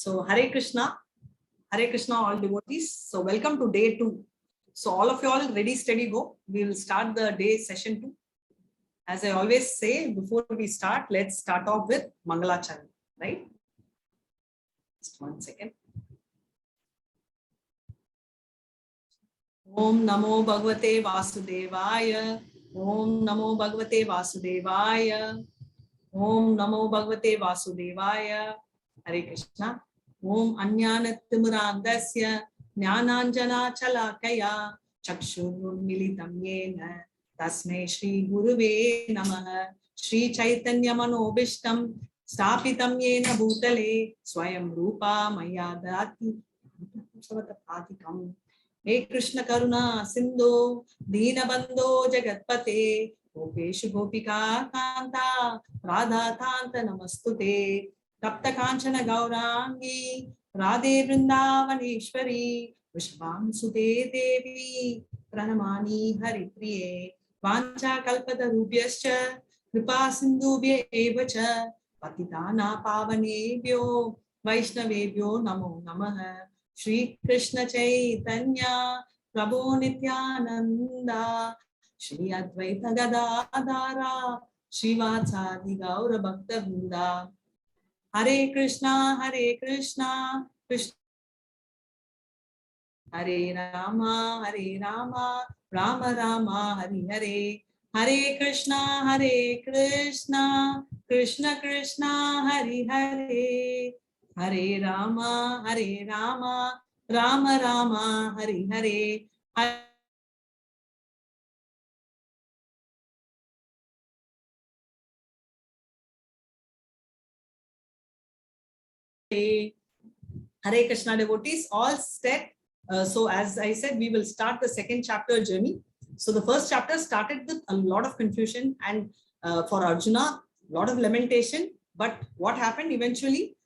So Hare Krishna, all devotees. So welcome to day 2. So all of you all ready, steady, go. We will start the day session 2. As I always say, before we start, let's start off with Mangalacharya, right? Just 1 second. Om Namo Bhagavate Vasudevaya. Om Namo Bhagavate Vasudevaya. Om Namo Bhagavate Vasudevaya. Hare Krishna. Om Anyanattimurandasya Jnananjana Chalakaya Chakshurmilitam Yena Tasmai Shri Guruve Namaha Shri Chaitanya Manobishtam Stapitam Yena Bhutale Swayam Rupa Mayadati Savatakam He Krishna Karuna Sindhu Deenabandho Jagatpate Gopeshu Gopika Kanta Radha Kanta Namastute Tapta Kanchana Gaurangi Radhe Vrindavaneshwari Vishvam Sute Devi Pranamani Hari Priye Vancha Kalpada Rubhyascha Kripa Sindhubhya Evacha Patitana Pavanebhyo Vaishnavebhyo Namo Namaha Shri Krishna Chaitanya Prabhu Nityananda Shri Advaita Gadadhara Srivasadi Gaura Bhakta Vrinda Hare Krishna Krishna Hare Rama Rama Rama Hare Hare Hare Krishna Krishna Krishna Hare Hare Hare Rama Rama Rama Hare Hare Hare Krishna devotees, all set. So as I said, we will start the second chapter journey. So the first chapter started with a lot of confusion and for Arjuna, a lot of lamentation. But what happened eventually,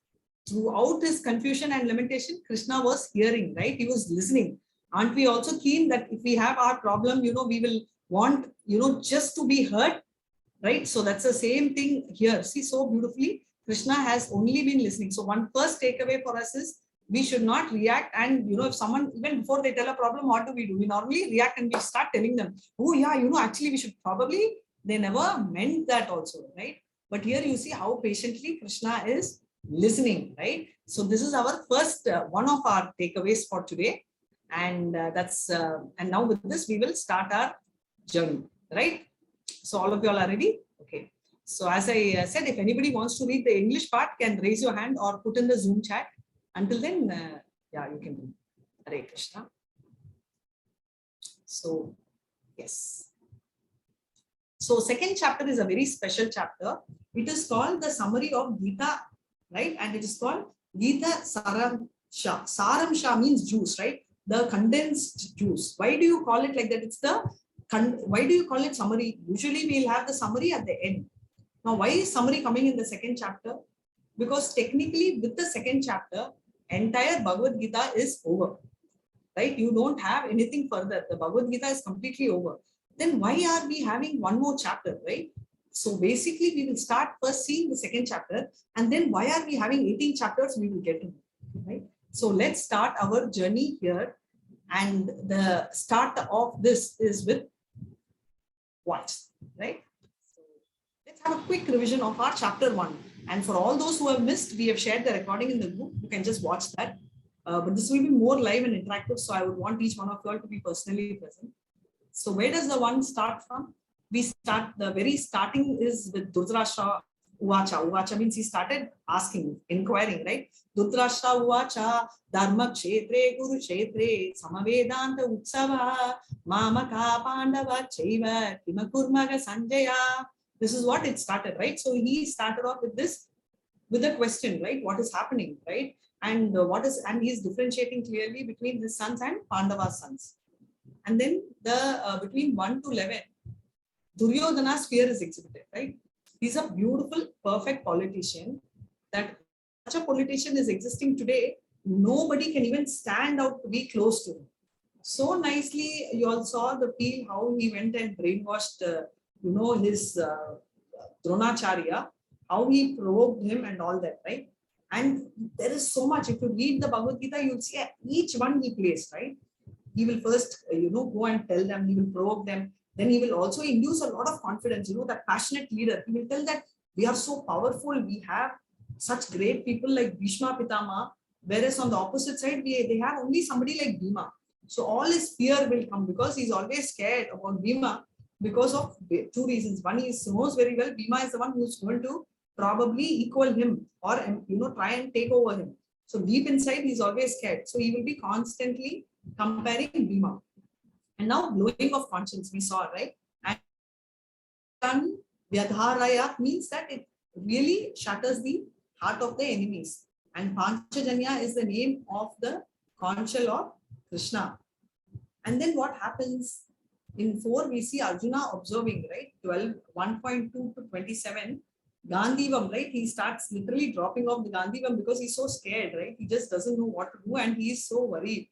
throughout his confusion and lamentation, Krishna was hearing, right? He was listening. Aren't we also keen that if we have our problem, we will want, just to be heard, right? So that's the same thing here. See, so beautifully, Krishna has only been listening. So one first takeaway for us is we should not react. And if someone, even before they tell a problem, what do? We normally react and we start telling them, oh yeah, actually we should probably, they never meant that also, right? But here you see how patiently Krishna is listening, right? So this is our first one of our takeaways for today. And and now with this, we will start our journey, right? So all of you all are ready? Okay. So as I said, if anybody wants to read the English part, can raise your hand or put in the Zoom chat. Until then, yeah, you can read. Hare Krishna. So, yes. So second chapter is a very special chapter. It is called the summary of Gita, right? And it is called Gita Saramsha. Saramsha means juice, right? The condensed juice. Why do you call it like that? Why do you call it summary? Usually we'll have the summary at the end. Now, why is summary coming in the second chapter? Because technically with the second chapter, entire Bhagavad Gita is over, right? You don't have anything further. The Bhagavad Gita is completely over. Then why are we having one more chapter, right? So basically we will start first seeing the second chapter, and then why are we having 18 chapters, we will get to, right? So let's start our journey here. And the start of this is with what, right? So let's have a quick revision of our chapter 1. And for all those who have missed, we have shared the recording in the group. You can just watch that. But this will be more live and interactive. So I would want each one of you all to be personally present. So where does the one start from? We start, the very starting is with Dhritarashtra Uvacha. Uvacha means he started asking, inquiring, right? Dhritarashtra Uvacha, Dharma Kshetre, Guru Kshetre, Samavedanta Utsava, Mamaka Pandava Chaiva, Kimakurmaga Sanjaya. This is what it started, right? So he started off with this, with a question, right? What is happening, right? And and he's differentiating clearly between his sons and Pandava's sons. And then the between 1 to 11, Duryodhana's fear is exhibited, right? He's a beautiful, perfect politician. That such a politician is existing today. Nobody can even stand out to be close to him. So nicely, you all saw the feel how he went and brainwashed, his Dronacharya, how he provoked him and all that, right? And there is so much. If you read the Bhagavad Gita, you'll see each one he plays, right? He will first, go and tell them, he will provoke them. Then he will also induce a lot of confidence, that passionate leader. He will tell that we are so powerful, we have such great people like Bhishma Pitama, whereas on the opposite side, they have only somebody like Bhima. So all his fear will come because he's always scared about Bhima because of two reasons. One, he knows very well Bhima is the one who's going to probably equal him or try and take over him. So deep inside, he's always scared. So he will be constantly comparing Bhima. And now blowing of conscience, we saw, right? And Vyadharaya means that it really shatters the heart of the enemies. And Panchajanya is the name of the conch shell of Krishna. And then what happens in 4, we see Arjuna observing, right? 1.2 to 27. Gandhivam, right? He starts literally dropping off the Gandhivam because he's so scared, right? He just doesn't know what to do and he's so worried.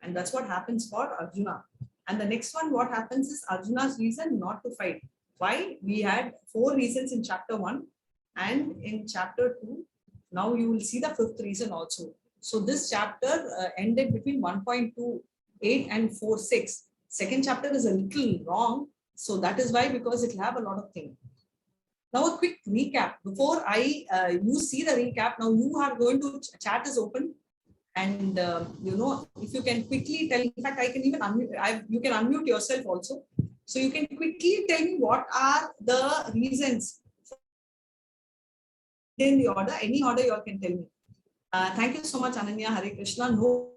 And that's what happens for Arjuna. And the next one, what happens is Arjuna's reason not to fight. Why? We had 4 reasons in chapter 1 and in chapter 2. Now you will see the 5th reason also. So this chapter ended between 1.28 and 4.6. Second chapter is a little wrong. So that is why, because it will have a lot of things. Now a quick recap. Before you see the recap, now you are going to, chat is open. And, if you can quickly tell, in fact, I can even unmute, you can unmute yourself also. So you can quickly tell me what are the reasons in the order, any order you all can tell me. Thank you so much, Ananya. Hare Krishna. No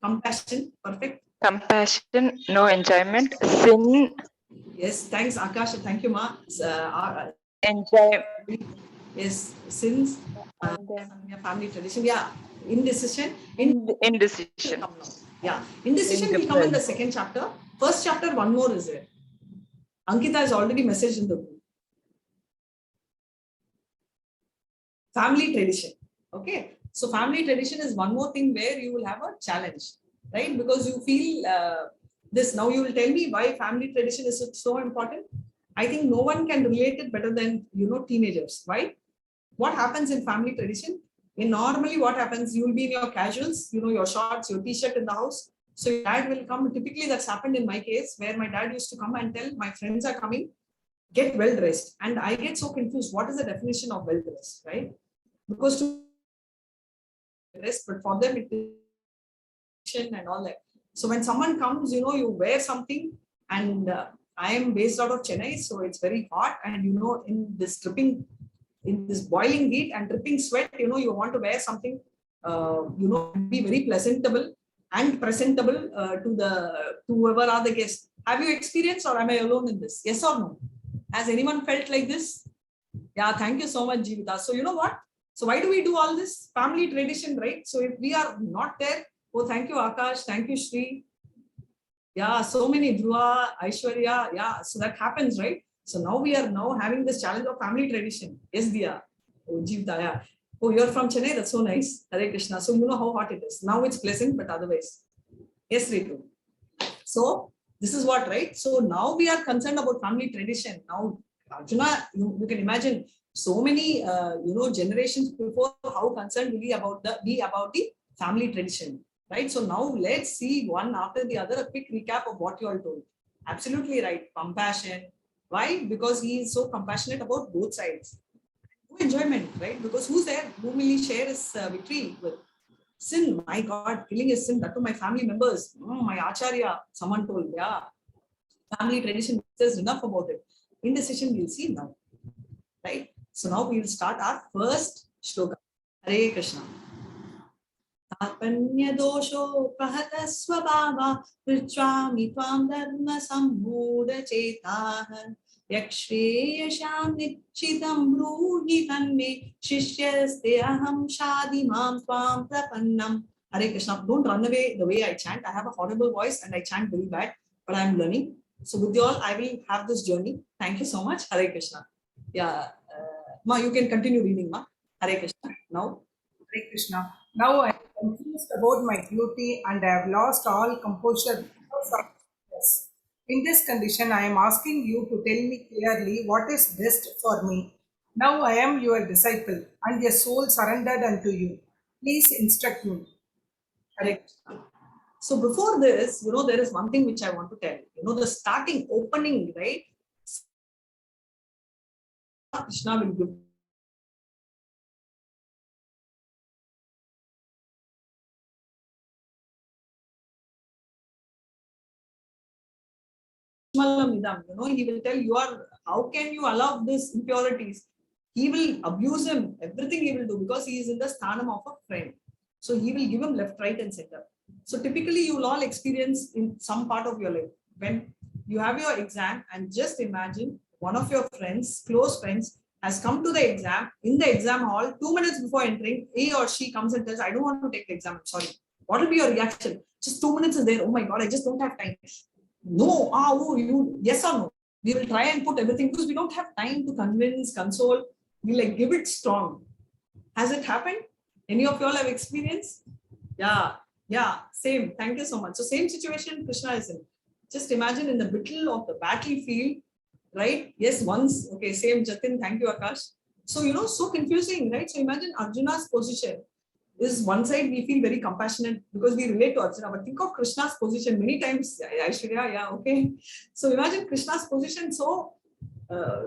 compassion. Perfect. Compassion, no enjoyment. Sin. Yes, thanks, Akash. Thank you, Ma. Enjoy. Yes, sins. Family tradition. Yeah, indecision. Indecision. Yeah, indecision will come in the second chapter. First chapter, one more is there. Ankita has already messaged in the group. Family tradition. Okay. So family tradition is one more thing where you will have a challenge, right? Because you feel this. Now you will tell me why family tradition is so important. I think no one can relate it better than, teenagers. Why? What happens in family tradition? Normally what happens, you will be in your casuals, your shorts, your t-shirt in the house. So your dad will come. Typically that's happened in my case, where my dad used to come and tell my friends are coming, get well dressed. And I get so confused. What is the definition of well dressed, right? Because to dress, but for them it is and all that. So when someone comes, you wear something, and I am based out of Chennai, so it's very hot, and in this boiling heat and dripping sweat, you want to wear something, be very presentable and presentable to whoever are the guests. Have you experienced, or am I alone in this? Yes or no? Has anyone felt like this? Yeah, thank you so much, Jeevita. So you know what? So why do we do all this? Family tradition, right? So if we are not there, oh, thank you, Akash. Thank you, Shri. Yeah, so many, Dhruva, Aishwarya. Yeah, so that happens, right? So now we are having this challenge of family tradition. Yes, Diya. Oh, Jeevita, yeah. Oh, you're from Chennai. That's so nice. Hare Krishna. So you know how hot it is. Now it's pleasant, but otherwise. Yes, Ritu. So this is what, right? So now we are concerned about family tradition. Now, Arjuna, you can imagine so many, generations before, how concerned will be about the family tradition, right? So now let's see one after the other, a quick recap of what you all told. Absolutely right. Compassion. Why? Because he is so compassionate about both sides. No enjoyment, right? Because who's there? Whom will he share his victory with? Sin, my God, killing is sin. That to my family members. My Acharya, someone told, yeah. Family tradition says enough about it. Indecision, we'll see now. Right? So now we will start our first shloka. Hare Krishna. Tapanya dosho prahata swabhava pricchami tvam dharma sammuda cetaha yaksheyasham nichitam bruhi tanme shishyasте aham shadimam tvam prapannam. Hare Krishna. Don't run away the way I chant. I have a horrible voice and I chant very bad, but I'm learning. So with you all, I will have this journey. Thank you so much. Hare Krishna. Yeah. Ma, you can continue reading, Ma. Hare Krishna. Now. Hare Krishna. Now I am confused about my duty and I have lost all composure. In this condition, I am asking you to tell me clearly what is best for me. Now I am your disciple, and your soul surrendered unto you. Please instruct me. Correct. So before this, there is one thing which I want to tell. The starting opening, right? Krishna will give he will tell how can you allow this impurities? He will abuse him, everything he will do because he is in the sthanam of a friend. So he will give him left, right, and center. So typically you will all experience in some part of your life when you have your exam and just imagine one of your friends, close friends, has come to the exam in the exam hall 2 minutes before entering, he or she comes and tells, I don't want to take the exam, I'm sorry. What will be your reaction? Just 2 minutes is there. Oh my God, I just don't have time. No, you, yes or no? We will try and put everything because we don't have time to convince, console. We like give it strong. Has it happened? Any of you all have experienced? Yeah, same. Thank you so much. So same situation Krishna is in. Just imagine in the middle of the battlefield, right? Yes, once. Okay, same Jatin. Thank you, Akash. So, so confusing, right? So imagine Arjuna's position is one side we feel very compassionate because we relate to Arjuna, but think of Krishna's position many times. Aishwarya, yeah, okay. So imagine Krishna's position so uh,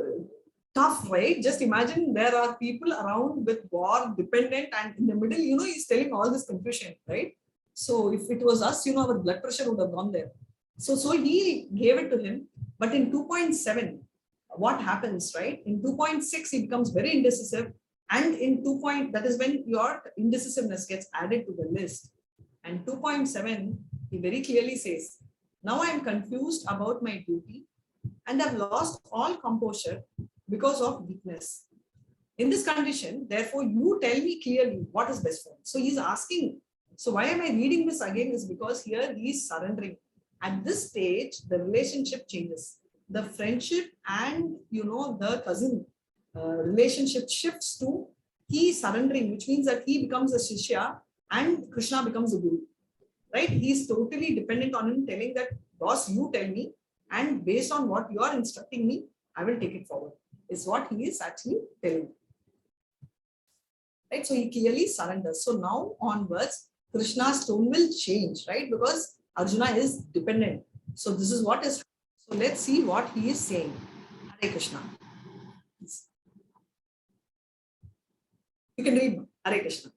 tough, right? Just imagine there are people around with war dependent, and in the middle, he's telling all this confusion, right? So if it was us, our blood pressure would have gone there. So he gave it to him, but in 2.7, what happens, right? In 2.6, he becomes very indecisive. And in 2. That is when your indecisiveness gets added to the list. And 2.7, he very clearly says, now I am confused about my duty and have lost all composure because of weakness. In this condition, therefore, you tell me clearly what is best for me. So he's asking, so why am I reading this again is because here he is surrendering. At this stage, the relationship changes. The friendship and, the cousin relationship shifts to he surrendering, which means that he becomes a Shishya and Krishna becomes a Guru, right? He's totally dependent on him telling that, boss, you tell me, and based on what you are instructing me, I will take it forward, is what he is actually telling. Right? So he clearly surrenders. So now onwards, Krishna's tone will change, right? Because Arjuna is dependent. So this is what is. So let's see what he is saying. Hare Krishna. You can read Hare Krishna.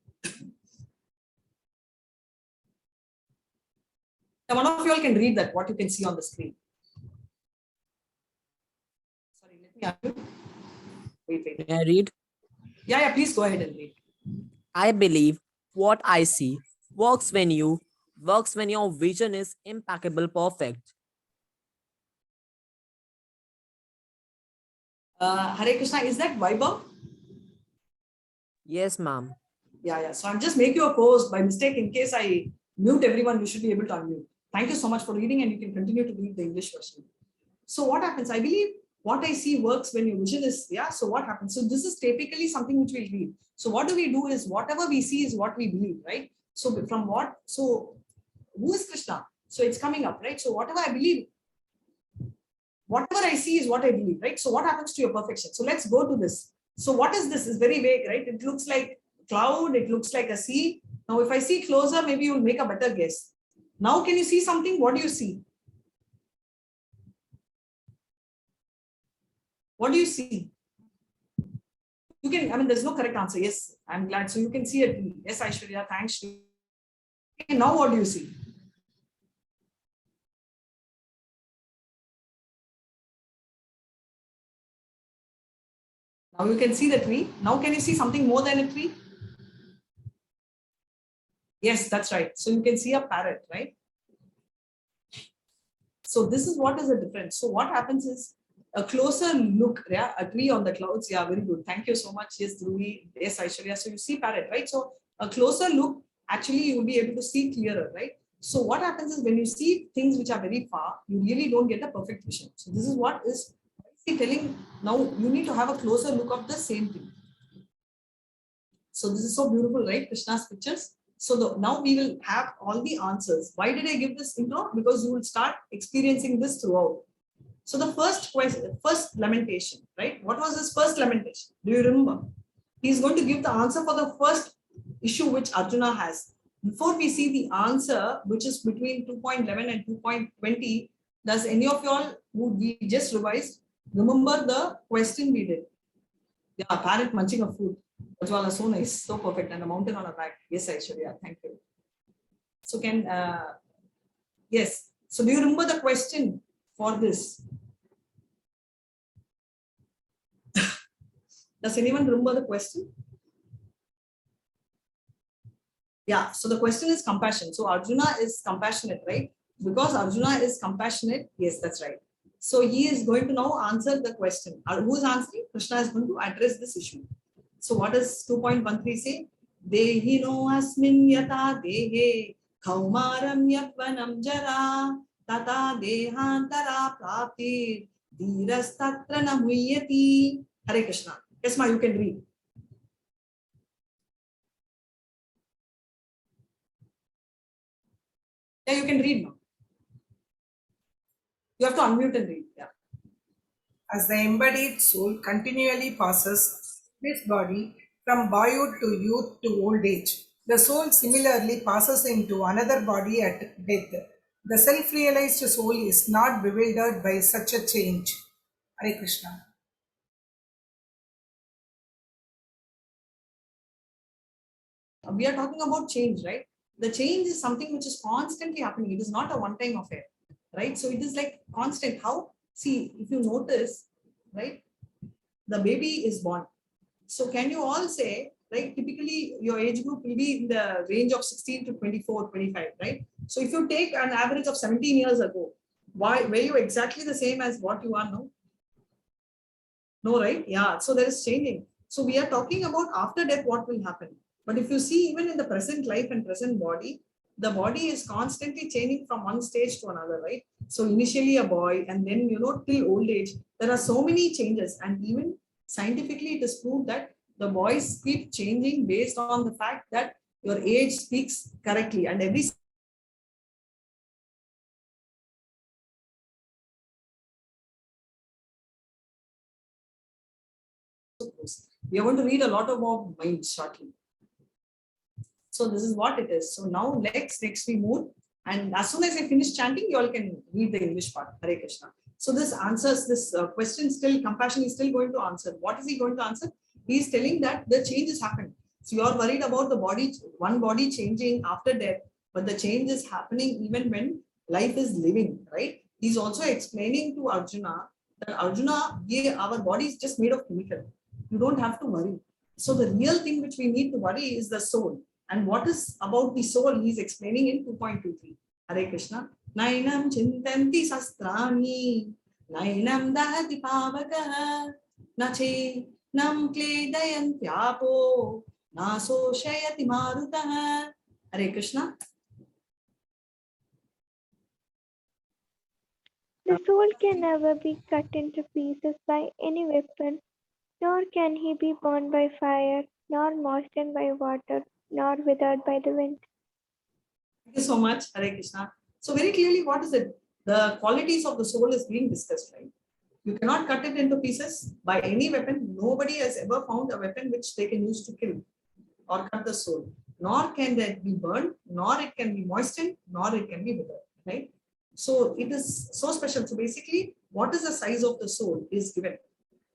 Now, one of you all can read that, what you can see on the screen. Sorry, let me unmute. Wait. May I read? Yeah, please go ahead and read. I believe what I see works when your vision is impeccable, perfect. Hare Krishna, is that Vaibhav? Yes, ma'am. Yeah. So I'm just making a post by mistake. In case I mute everyone, you should be able to unmute. Thank you so much for reading, and you can continue to read the English version. So what happens? I believe what I see works when your vision is, so what happens? So this is typically something which we read. So what do we do is whatever we see is what we believe, right? So who is Krishna? So it's coming up, right? So whatever I believe, whatever I see is what I believe, right? So what happens to your perfection? So let's go to this. So what is this? It's very vague, right? It looks like cloud. It looks like a sea. Now, if I see closer, maybe you'll make a better guess. Now, can you see something? What do you see? What do you see? You can, there's no correct answer. Yes, I'm glad. So you can see a tree. Yes, Aishwarya, thanks. Okay, now what do you see? Now you can see the tree. Now can you see something more than a tree? Yes, that's right. So you can see a parrot, right? So this is what is the difference. So what happens is a closer look, yeah, a tree on the clouds. Yeah, very good. Thank you so much. Yes, Dhruvi. Yes, Aishwarya. So you see parrot, right? So a closer look, actually you will be able to see clearer, right? So what happens is when you see things which are very far, you really don't get a perfect vision. So this is what is telling now you need to have a closer look of the same thing. So this is so beautiful, right? Krishna's pictures. So now we will have all the answers. Why did I give this intro? Because you will start experiencing this throughout. So the first question, first lamentation, right? What was his first lamentation? Do you remember? He's going to give the answer for the first issue which Arjuna has. Before we see the answer, which is between 2.11 and 2.20, does any of y'all who we just revised remember the question we did? Yeah, parrot munching of food. Ajwala, so nice, so perfect, and a mountain on a back. Yes, Aishwarya, thank you. So yes. So do you remember the question for this? Does anyone remember the question? Yeah, so the question is compassion. So Arjuna is compassionate, right? Because Arjuna is compassionate, yes, that's right. So he is going to now answer the question. Who is answering? Krishna is going to address this issue. So what does 2.13 say? Dehino asmin yata dehe kaumaram yatvanam jara tata dehantara prapti dhirastatra namuyati. Hare Krishna. Yes, ma, you can read. Yeah, you can read now. You have to unmute and read. Yeah. As the embodied soul continually passes this body from boyhood to youth to old age, the soul similarly passes into another body at death. The self-realized soul is not bewildered by such a change. Hare Krishna. We are talking about change, right? The change is something which is constantly happening. It is not a one-time affair, right? So it is like constant. How? See, if you notice, right, the baby is born. So can you all say, right, typically your age group will be in the range of 16 to 24, 25, right? So if you take an average of 17 years ago, were you exactly the same as what you are now? No, right? Yeah, so there is changing. So we are talking about after death, what will happen. But if you see even in the present life and present body, the body is constantly changing from one stage to another, right? So initially a boy and then, till old age, there are so many changes. And even scientifically, it is proved that the boys keep changing based on the fact that your age speaks correctly. And every we are going to read a lot about mind shortly. So this is what it is. So now next we move. And as soon as I finish chanting, you all can read the English part. Hare Krishna. So this answers this question still, compassion is still going to answer. What is he going to answer? He is telling that the change has happened. So you are worried about the body, one body changing after death, but the change is happening even when life is living, right? He's also explaining to Arjuna that Arjuna, our body is just made of chemical. You don't have to worry. So the real thing which we need to worry is the soul. And what is about the soul, he is explaining in 2.23. Hare Krishna. Nainam chintanti sastrani, nainam dahati pavakaha, nache nam kledayantyapo, naso shayati marutaha. Hare Krishna. The soul can never be cut into pieces by any weapon, nor can he be burned by fire, nor moistened by water, nor withered by the wind. Thank you so much, Hare Krishna. So very clearly, what is it? The qualities of the soul is being discussed, right? You cannot cut it into pieces by any weapon. Nobody has ever found a weapon which they can use to kill or cut the soul. Nor can that be burned, nor it can be moistened, nor it can be withered, right? So it is so special. So basically, what is the size of the soul is given.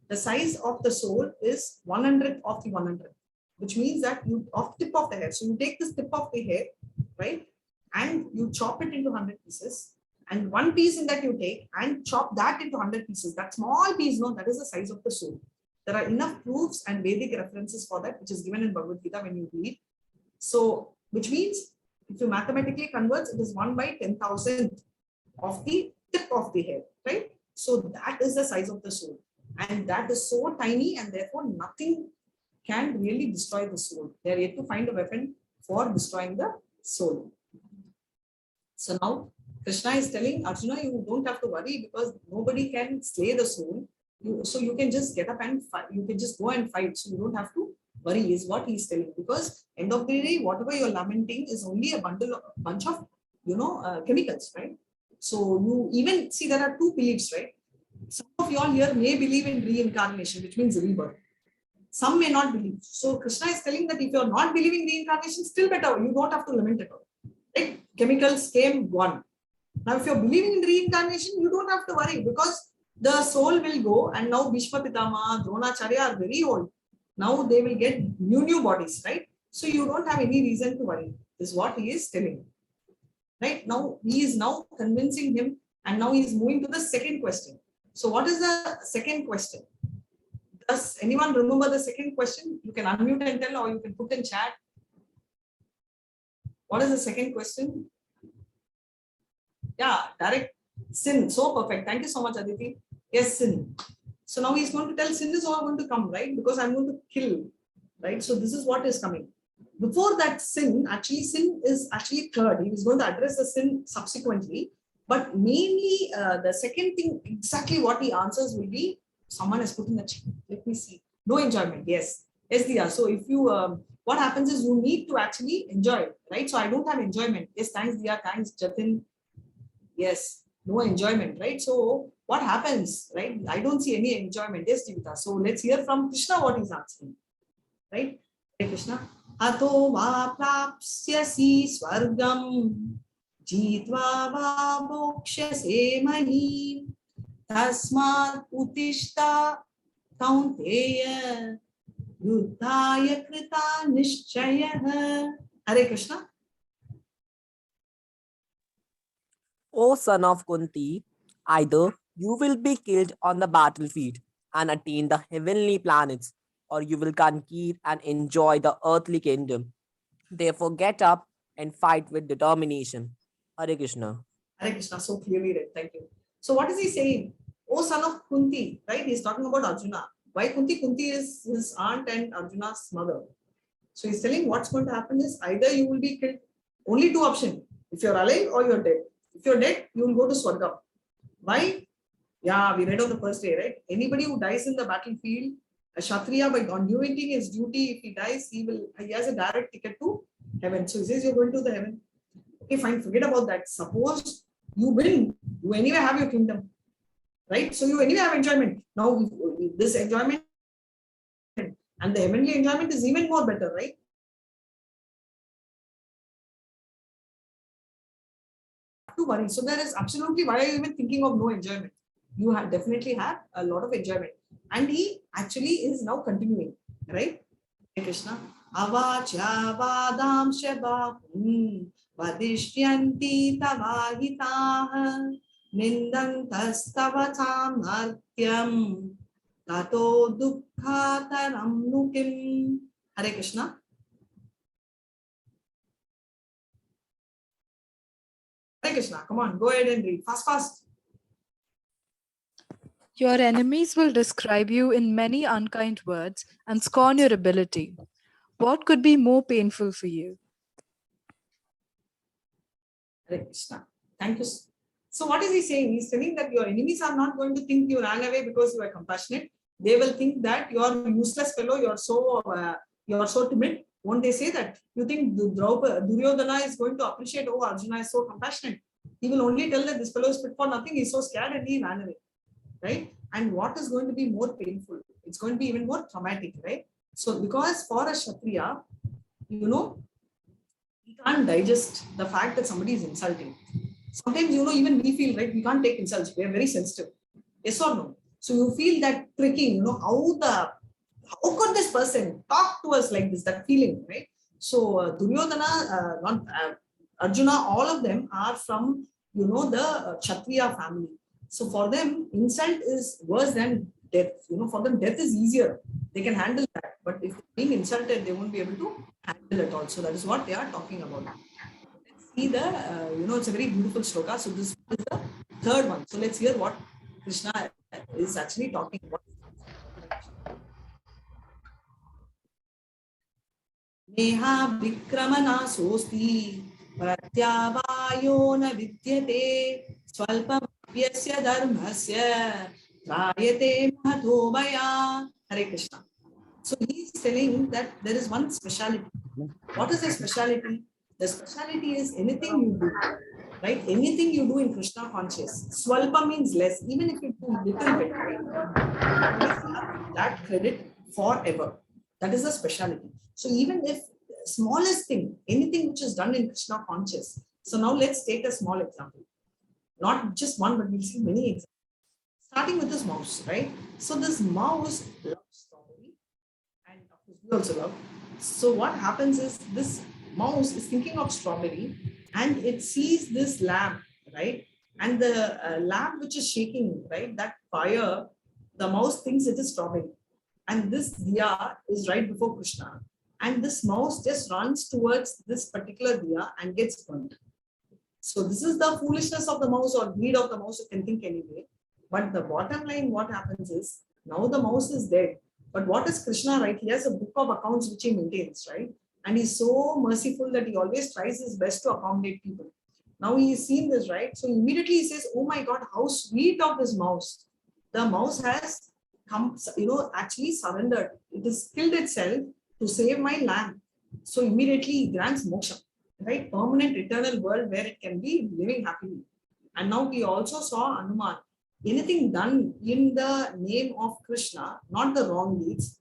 The size of the soul is 100th of the 100th, which means that you off tip of the hair. So you take this tip of the hair, right, and you chop it into 100 pieces. And one piece in that you take and chop that into 100 pieces. That small piece, no, that is the size of the soul. There are enough proofs and Vedic references for that, which is given in Bhagavad Gita when you read. So, which means if you mathematically convert, it is 1 by 10,000 of the tip of the hair, right? So that is the size of the soul. And that is so tiny, and therefore nothing can really destroy the soul. They are yet to find a weapon for destroying the soul. So now Krishna is telling Arjuna, you don't have to worry because nobody can slay the soul. So you can just get up and fight. You can just go and fight. So you don't have to worry, is what he's telling. Because end of the day, whatever you're lamenting is only a bunch of chemicals, right? So you even see there are two beliefs, right? Some of you all here may believe in reincarnation, which means rebirth. Some may not believe. So Krishna is telling that if you're not believing reincarnation, still better. You don't have to lament at all. Right? Chemicals came, gone. Now, if you're believing in reincarnation, you don't have to worry because the soul will go, and now Bhishma Pitama, Dronacharya are very old. Now they will get new bodies, right? So you don't have any reason to worry. This is what he is telling. Right? Now he is now convincing him, and now he is moving to the second question. So what is the second question? Does anyone remember the second question? You can unmute and tell, or you can put in chat. What is the second question? Yeah, direct sin. So perfect. Thank you so much, Aditi. Yes, sin. So now he's going to tell sin is all going to come, right? Because I'm going to kill, right? So this is what is coming. Before that sin is actually third. He is going to address the sin subsequently. But mainly the second thing, exactly what he answers will be, someone has put in the chat. Let me see. No enjoyment. Yes. Yes, Diya. So if you, what happens is you need to actually enjoy, right? So I don't have enjoyment. Yes, thanks, Diya. Thanks, Jatin. Yes, no enjoyment, right? So what happens, right? I don't see any enjoyment. Yes, Jivita. So let's hear from Krishna what he's asking, right? Hey, Krishna. Ato va prapsyasi swargam jitva va mokshase mahi tasmat utishta kaunteya yuddhaya krita nishchayah. Hare Krishna. O son of Kunti, either you will be killed on the battlefield and attain the heavenly planets, or you will conquer and enjoy the earthly kingdom. Therefore, get up and fight with determination. Hare Krishna. Hare Krishna, so clearly read. Thank you. So what is he saying? O son of Kunti, right? He's talking about Arjuna. Why Kunti? Kunti is his aunt and Arjuna's mother. So he's telling what's going to happen is either you will be killed, only two options. If you're alive or you're dead. If you're dead, you will go to Swarga. Why? Yeah, we read on the first day, right? Anybody who dies in the battlefield, a Kshatriya, by doing his duty, if he dies, he has a direct ticket to heaven. So he says you're going to the heaven. Okay, fine, forget about that. Suppose you win, you anyway have your kingdom, right? So you anyway have enjoyment. Now this enjoyment and the heavenly enjoyment is even more better, right? To worry. So there is absolutely, why are you even thinking of no enjoyment? You definitely have a lot of enjoyment. And he actually is now continuing, right? Hey Krishna. Avacha vadam shabahum vadishyanti tavahitaha nindantas samartyam tato dukkhataram nukim. Hare Krishna. Hare Krishna, come on, go ahead and read. Fast. Your enemies will describe you in many unkind words and scorn your ability. What could be more painful for you? Hare Krishna. Thank you. So what is he saying? He's telling that your enemies are not going to think you ran away because you are compassionate. They will think that you are a useless fellow, you are so timid. Won't they say that? You think Duryodhana is going to appreciate, oh, Arjuna is so compassionate. He will only tell that this fellow is fit for nothing. He's so scared and he ran away, right? And what is going to be more painful? It's going to be even more traumatic, right? So because for a Kshatriya, he can't digest the fact that somebody is insulting. Sometimes, even we feel, right, we can't take insults. We are very sensitive. Yes or no? So you feel that pricking, how could this person talk to us like this, that feeling, right? So Duryodhana, Arjuna, all of them are from, the Kshatriya family. So for them, insult is worse than death. For them, death is easier. They can handle that. But if being insulted, they won't be able to handle it also. That is what they are talking about. Let's see it's a very beautiful shloka. So this is the third one. So let's hear what Krishna is actually talking about. Neha vikramana sosti pratyavayo na vidyate swalpam vyasya dharmasya trayate mahatobaya. Hare Krishna. So he is telling that there is one speciality. What is the speciality? The speciality is anything you do, right? Anything you do in Krishna conscious, Swalpa means less, even if you do little bit, right? You have that credit forever. That is the speciality. So even if smallest thing, anything which is done in Krishna conscious. So now let's take a small example. Not just one, but we'll see many examples. Starting with this mouse, right? So this mouse loves strawberry, and of course we also love. So what happens is this mouse is thinking of strawberry, and it sees this lamp, right? And the lamp which is shaking, right? That fire, the mouse thinks it is strawberry, and this diya is right before Krishna, and this mouse just runs towards this particular diya and gets burnt. So this is the foolishness of the mouse or greed of the mouse, you can think anyway. But the bottom line, what happens is, now the mouse is dead. But what is Krishna, right? He has a book of accounts which he maintains, right? And he's so merciful that he always tries his best to accommodate people. Now he's seen this, right? So immediately he says, oh my God, how sweet of this mouse. The mouse has come, actually surrendered. It has killed itself to save my lamb. So immediately he grants moksha, right? Permanent eternal world where it can be living happily. And now we also saw Hanuman. Anything done in the name of Krishna, not the wrong deeds.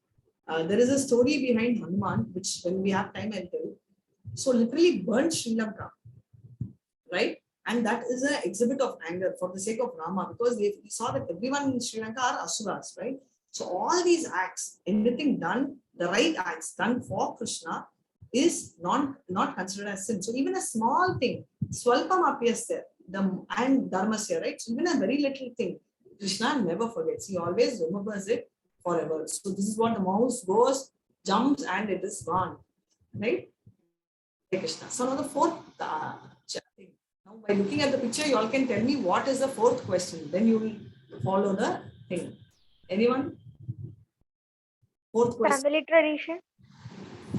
There is a story behind Hanuman, which when we have time I'll tell. So literally burnt Sri Lanka, right? And that is an exhibit of anger for the sake of Rama, because we saw that everyone in Sri Lanka are asuras, right? So all these acts, anything done, the right acts done for Krishna is not considered as sin. So even a small thing, swalpam apyasya, and dharmasya, right? So even a very little thing, Krishna never forgets. He always remembers it forever. So this is what the mouse goes, jumps, and it is gone, right? Krishna. So now the fourth thing. Now by looking at the picture, you all can tell me what is the fourth question. Then you will follow the thing. Anyone? Fourth question. Family tradition.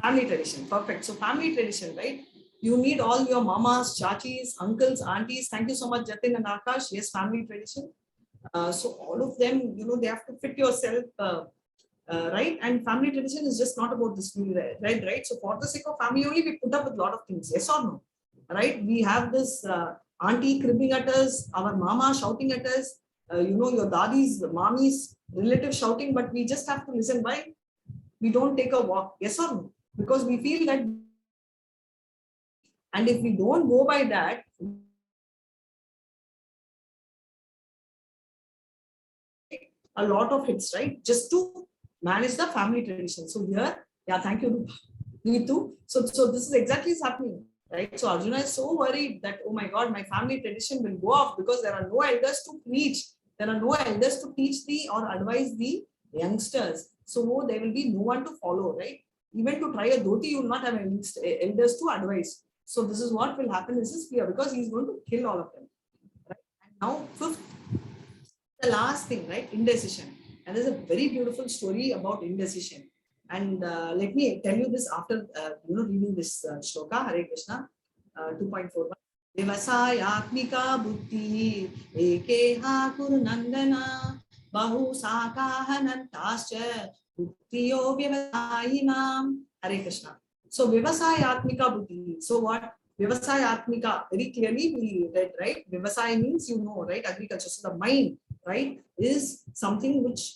Family tradition. Perfect. So family tradition, right? You need all your mamas, chachis, uncles, aunties. Thank you so much, Jatin and Akash. Yes, family tradition. So all of them, they have to fit yourself, right? And family tradition is just not about this, right? So for the sake of family only, we put up with a lot of things. Yes or no? Right? We have this auntie cribbing at us, our mama shouting at us, your daddies, mommies, relatives shouting, but we just have to listen. Why? We don't take a walk. Yes or no? Because we feel that. And if we don't go by that, a lot of hits, right? Just to manage the family tradition. So here, yeah, thank you, Neetu. So this is exactly what's happening, right? So Arjuna is so worried that, oh my God, my family tradition will go off because there are no elders to preach. There are no elders to teach the or advise the youngsters. So there will be no one to follow, right? Even to try a dhoti, you will not have elders to advise. So this is what will happen. This is fear because he's going to kill all of them. Right? And now fifth, the last thing, right? Indecision. And there's a very beautiful story about indecision. And let me tell you this after reading this shloka, Hare Krishna 2.41. Devasayatmika buddhi ekeha kurunandana bahu sakahanantascha buddhiyo vyavasayinam. Hare Krishna. So Vivasayatmika buddhi. So what? Vivasayatmika, very clearly we read, right? Vivasaya means right? Agriculture. So the mind, right, is something which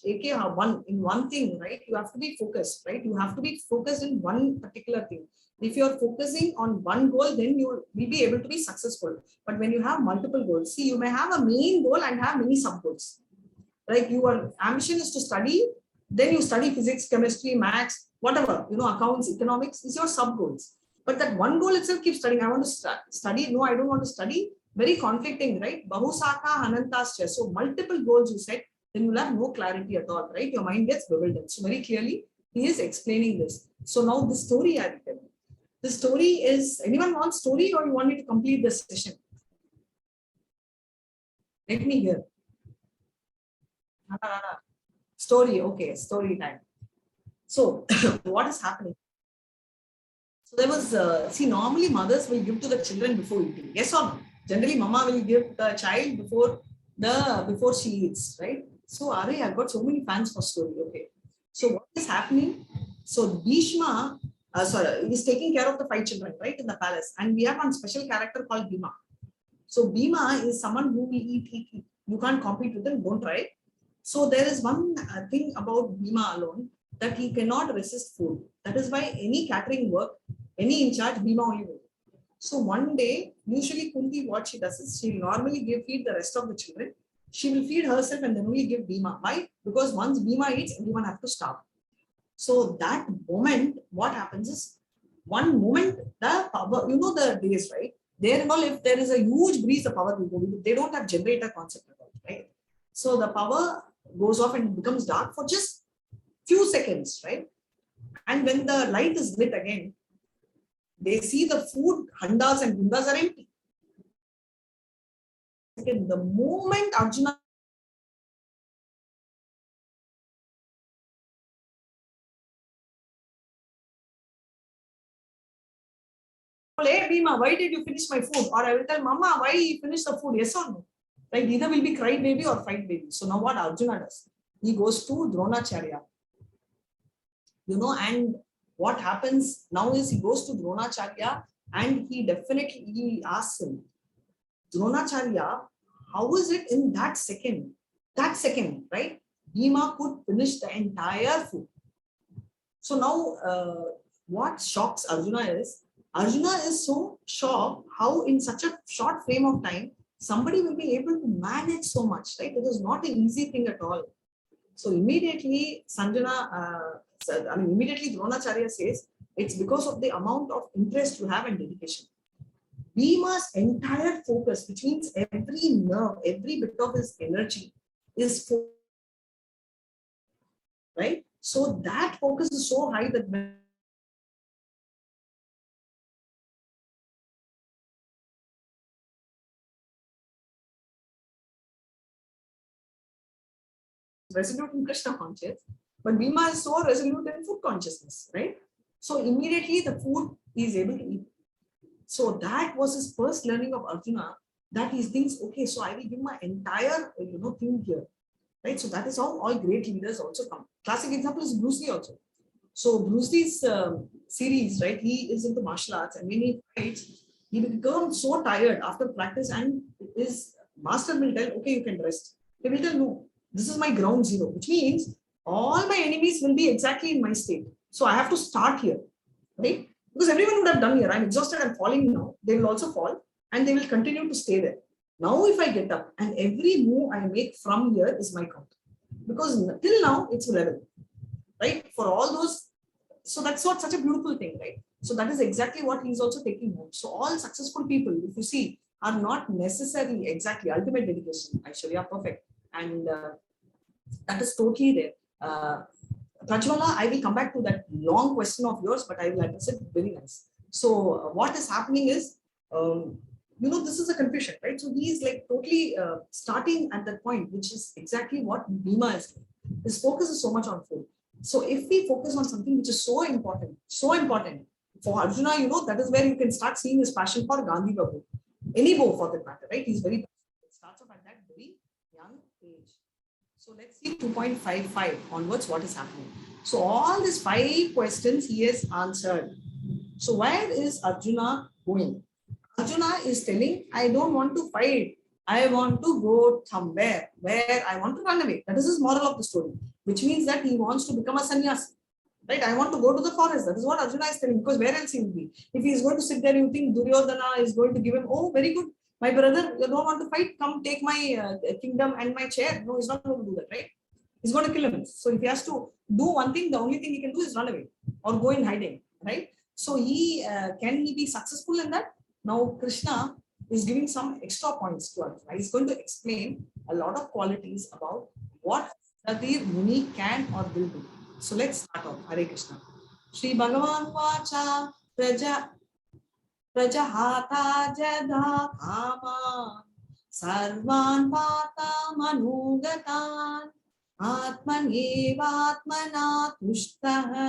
one in one thing, right? You have to be focused, right? You have to be focused in one particular thing. If you're focusing on one goal, then you will be able to be successful. But when you have multiple goals, see, you may have a main goal and have many sub goals. Like your ambition is to study, then you study physics, chemistry, maths, whatever, accounts, economics is your sub goals. But that one goal itself keeps studying. I want to study. No, I don't want to study. Very conflicting, right? Bahusaka Anantascha. So multiple goals you set, then you'll have no clarity at all, right? Your mind gets bewildered. So very clearly, he is explaining this. So now the story I will tell you. The story is, anyone wants story or you want me to complete this session? Let me hear. Story, okay, story time. So what is happening? So there was, normally mothers will give to the children before eating. Yes or no? Generally, mama will give the child before she eats, right? So Ari, I've got so many fans for story. Okay. So what is happening? So Bhishma, is taking care of the 5 children, right, in the palace. And we have one special character called Bhima. So Bhima is someone who will eat. You can't compete with him, don't try. So there is one thing about Bhima alone, that he cannot resist food. That is why any catering work, any in charge, Bhima only will. So one day, usually Kunti, what she does is, she will normally feed the rest of the children. She will feed herself and then only give Bhima. Why? Because once Bhima eats, everyone have to starve. So that moment, what happens is, one moment, the power, you know the days, right? There and all, if there is a huge breeze, the power will go. They don't have generator concept at all, right? So the power goes off and becomes dark for just few seconds, right? And when the light is lit again, they see the food handas and gundas are empty. Again, the moment Arjuna hey Bhima, why did you finish my food? Or I will tell Mama, why you finished the food? Yes or no? Right? Either will be cry baby or fight baby. So now what Arjuna does? He goes to Dronacharya. You know, and what happens now is he goes to Dronacharya and he asks him, Dronacharya, how is it in that second, right? Bhima could finish the entire food. So now what shocks Arjuna is so shocked how in such a short frame of time, somebody will be able to manage so much, right? It is not an easy thing at all. So immediately immediately Dronacharya says, it's because of the amount of interest you have and dedication. Bhima's entire focus, which means every nerve, every bit of his energy is focused, right? So that focus is so high that when resolute in Krishna conscious, but Bhima is so resolute in food consciousness, right? So immediately the food he is able to eat. So that was his first learning of Arjuna, that he thinks, okay, so I will give my entire thing here, right? So that is how all great leaders also come. Classic example is Bruce Lee also. So Bruce Lee's series, right? He is into martial arts, and when he fights, he becomes so tired after practice, and his master will tell, okay, you can rest. He will tell, no, this is my ground zero, which means all my enemies will be exactly in my state. So I have to start here, right? Because everyone would have done here. I'm exhausted, I'm falling now. They will also fall and they will continue to stay there. Now, if I get up and every move I make from here is my count, because till now it's level, right? For all those, so that's what such a beautiful thing, right? So that is exactly what he's also taking home. So all successful people, if you see, are not necessarily exactly ultimate dedication. Actually, are perfect, and that is totally there. Prajwala, I will come back to that long question of yours, but I will address it very nice. So what is happening is, this is a confusion, right? So he is like totally starting at that point, which is exactly what Bhima is doing. His focus is so much on food. So if we focus on something which is so important for Arjuna, that is where you can start seeing his passion for Gandhi Babu, any bow for that matter, right? He's very, it starts off at that very young age. So let's see 2.55 onwards, what is happening. So all these 5 questions he has answered. So where is Arjuna going? Arjuna is telling, I don't want to fight. I want to go somewhere where I want to run away. That is his moral of the story, which means that he wants to become a sannyasi. Right? I want to go to the forest. That is what Arjuna is telling, because where else he will be? If he is going to sit there, you think Duryodhana is going to give him, oh, very good. My brother, you don't want to fight? Come take my kingdom and my chair. No, he's not going to do that, right? He's going to kill him. So if he has to do one thing, the only thing he can do is run away or go in hiding, right? So can he be successful in that? Now Krishna is giving some extra points to Arjuna. He's going to explain a lot of qualities about what Satir Muni can or will do. So let's start off. Hare Krishna. Shri Bhagavan Vacha Prajahata Jada Kama Sarvan Pata Manugatan Atmanevatmana Tushtaha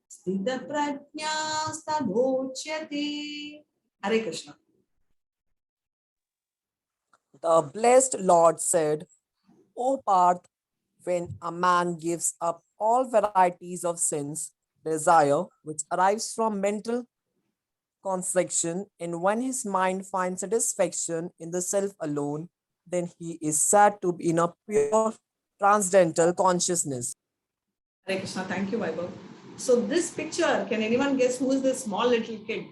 Sthita Prajna Stadochyate. Hare Krishna. The blessed Lord said, O Parth, when a man gives up all varieties of sins, desire which arrives from mental construction, and when his mind finds satisfaction in the self alone, then he is said to be in a pure transcendental consciousness. Hare Krishna, thank you, Vaibhav. So this picture, can anyone guess who is this small little kid?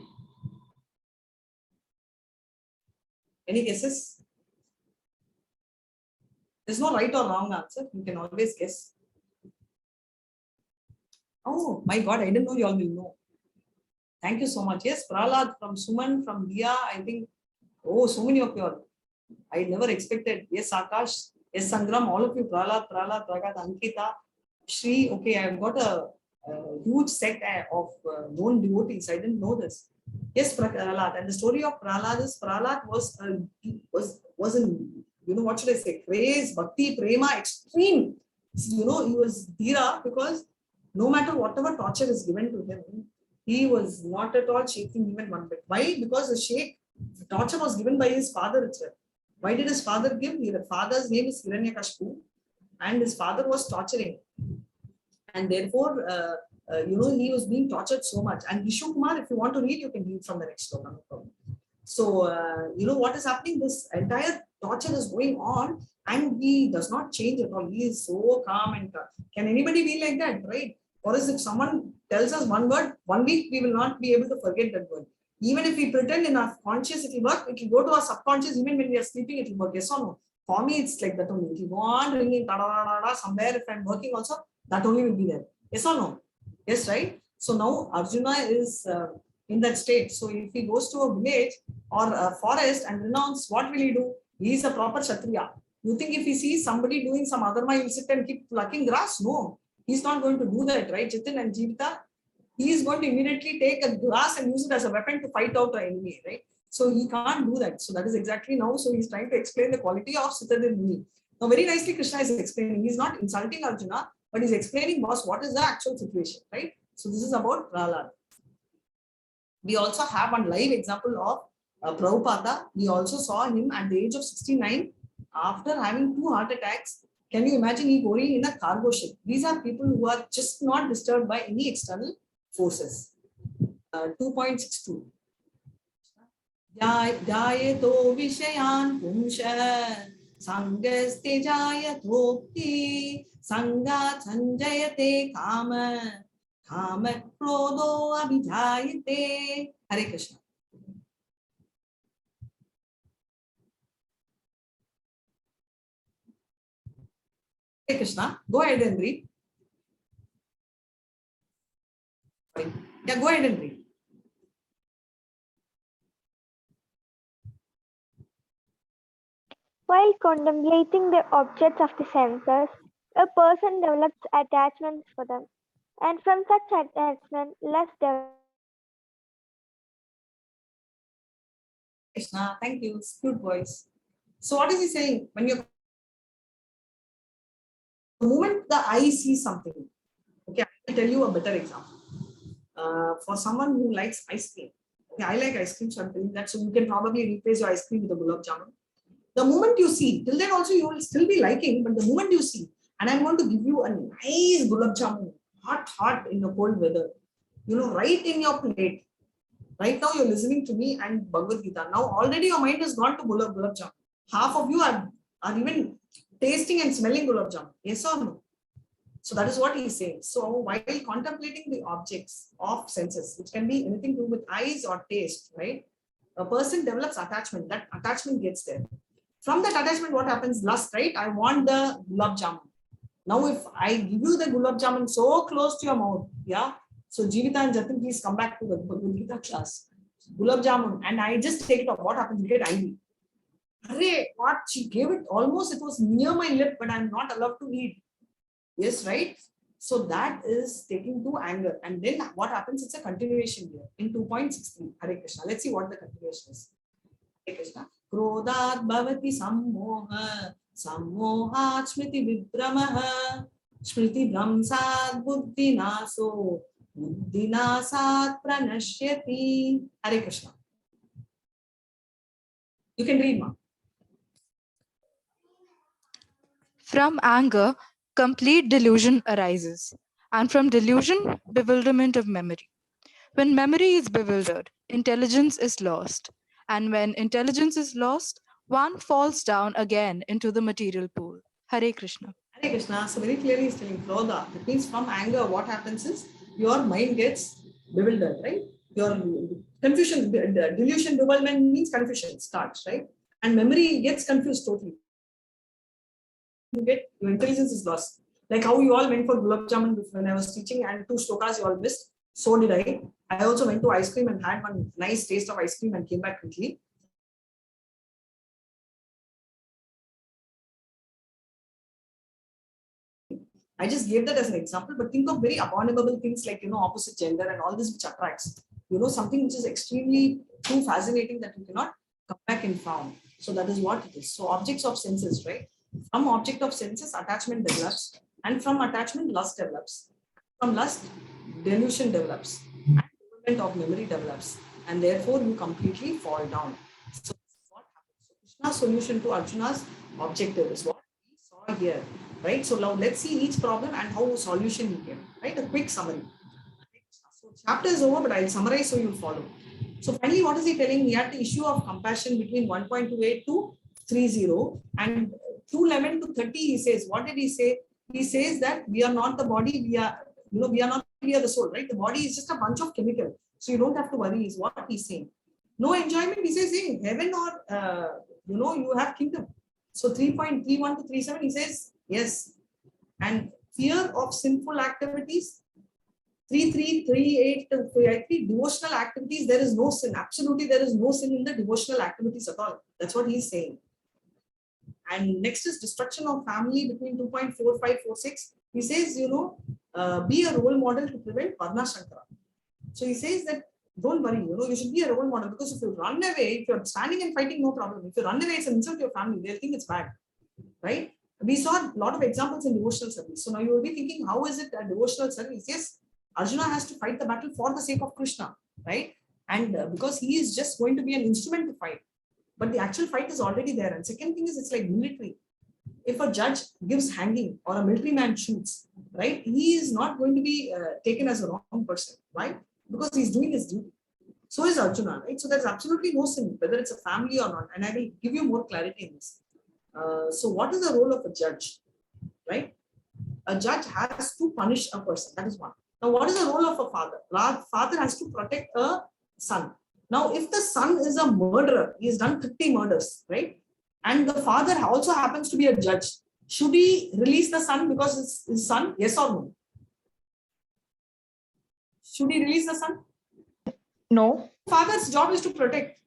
Any guesses? There's no right or wrong answer. You can always guess. Oh my God, I didn't know you all will know. Thank you so much. Yes, Prahlad, from Suman, from Dia, I think, oh, so many of you all. I never expected. Yes, Akash, yes, Sangram, all of you, Prahlad, Pragat, Ankita, Shri. Okay, I've got a huge set of known devotees. I didn't know this. Yes, Prahlad. And the story of Prahlad is Prahlad was in, you know, what should I say, praise, bhakti, prema, extreme. You know, he was Dhira because no matter whatever torture is given to him, he was not at all shaking even one bit. Why? Because the torture was given by his father itself. Why did his father give? His father's name is Hiranyakashipu, and his father was torturing. And therefore, you know, he was being tortured so much. And Vishnu Kumar, if you want to read, you can read from the next one. So, you know, what is happening? This entire torture is going on, and he does not change at all. He is so calm and calm. Can anybody be like that, right? Or is if someone tells us one word, 1 week, we will not be able to forget that word. Even if we pretend in our conscious, it will work. It will go to our subconscious. Even when we are sleeping, it will work. Yes or no? For me, it's like that only. It will go on ringing somewhere. If I'm working also, that only will be there. Yes or no? Yes, right? So now Arjuna is in that state. So if he goes to a village or a forest and renounce, what will he do? He is a proper Kshatriya. You think if he sees somebody doing some adharma, he will sit and keep plucking grass? No, he's not going to do that, right? Jitin and Jivita, he is going to immediately take a grass and use it as a weapon to fight out an enemy, right? So he can't do that. So that is exactly now. So he's trying to explain the quality of Sitadir Muni. Now, very nicely, Krishna is explaining. He's not insulting Arjuna, but he's explaining, boss, what is the actual situation, right? So this is about Prahlad. We also have one live example of Prabhupada. We also saw him at the age of 69 after having 2 heart attacks. Can you imagine he going in a cargo ship? These are people who are just not disturbed by any external forces. 2.62. Jayato Vishayan Pumsha Sangaste Jayatopti Sanga Sanjayate Kama Kama Krodo Abhijayate. Hare Krishna. Hare Krishna. Go ahead and read. Sorry. Yeah, go ahead and read. While contemplating the objects of the senses, a person develops attachments for them, and from such attachment, less develops. Krishna, thank you. It's good voice. So what is he saying? When you're the moment the eye sees something, okay, I'll tell you a better example. For someone who likes ice cream, okay, I like ice cream, so I'm telling that. So you can probably replace your ice cream with a gulab jamun. The moment you see, till then also you will still be liking, but the moment you see, and I'm going to give you a nice gulab jamun, hot in the cold weather, you know, right in your plate. Right now you're listening to me and Bhagavad Gita. Now already your mind has gone to gulab jamun. Half of you are even tasting and smelling gulab jamun. Yes or no? So that is what he is saying. So while contemplating the objects of senses, which can be anything to do with eyes or taste, right? A person develops attachment. That attachment gets there. From that attachment, what happens? Lust, right? I want the gulab jamun. Now, if I give you the gulab jamun so close to your mouth, yeah. So Jivita and Jatin, please come back to the Bhagavad Gita class. Gulab jamun, and I just take it off. What happens? You get IV. Array, what? She gave it almost, it was near my lip, but I'm not allowed to eat. Yes, right? So that is taking to anger. And then what happens? It's a continuation here in 2.63. Hare Krishna. Let's see what the continuation is. Hare Krishna. Krodhat bhavati sammoha sammohat smriti vibramaha smriti bramsad buddhi naso buddhi nasat pranashyati. Hare Krishna. You can read, ma. From anger, complete delusion arises, and from delusion, bewilderment of memory. When memory is bewildered, intelligence is lost. And when intelligence is lost, one falls down again into the material pool. Hare Krishna. Hare Krishna. So very clearly he's telling Krodha. That means from anger, what happens is your mind gets bewildered, right? Your confusion, delusion, bewilderment means confusion starts, right? And memory gets confused totally. Your intelligence is lost. Like how you all went for gulab jamun when I was teaching, and 2 shlokas you all missed. So did I. I also went to ice cream and had one nice taste of ice cream and came back quickly. I just gave that as an example, but think of very abominable things like, opposite gender and all this which attracts, something which is extremely too fascinating that you cannot come back and found. So that is what it is. So objects of senses, right? From object of senses, attachment develops, and from attachment, lust develops. From lust, delusion develops, and movement of memory develops, and therefore you completely fall down. So what happens? So Krishna's solution to Arjuna's objective is what we saw here, right? So now let's see each problem and how solution you get, right? A quick summary. So chapter is over, but I'll summarize so you'll follow. So finally, what is he telling? He had the issue of compassion between 1.28 to 30, and 211 to 30. He says, what did he say? He says that we are not the body, we are the soul, right? The body is just a bunch of chemical. So you don't have to worry, is what he's saying. No enjoyment, he says, in heaven or, you have kingdom. So 3.31 to 37, he says, yes. And fear of sinful activities, 3338 to 33, devotional activities, there is no sin. Absolutely, there is no sin in the devotional activities at all. That's what he's saying. And next is destruction of family between 2.4546. He says, be a role model to prevent Varna Shankara. So he says that don't worry, you should be a role model, because if you run away, if you're standing and fighting, no problem. If you run away, it's an insult to your family. They'll think it's bad, right? We saw a lot of examples in devotional service. So now you will be thinking, how is it a devotional service? Yes, Arjuna has to fight the battle for the sake of Krishna, right? And because he is just going to be an instrument to fight. But the actual fight is already there. And second thing is, it's like military. If a judge gives hanging or a military man shoots, right, he is not going to be taken as a wrong person. Why? Because he's doing his duty. So is Arjuna, right? So there's absolutely no sin, whether it's a family or not. And I will give you more clarity in this. So what is the role of a judge, right? A judge has to punish a person. That is one. Now, what is the role of a father? Father has to protect a son. Now, if the son is a murderer, he has done 30 murders, right? And the father also happens to be a judge. Should he release the son because it's his son? Yes or no? Should he release the son? No. Father's job is to protect.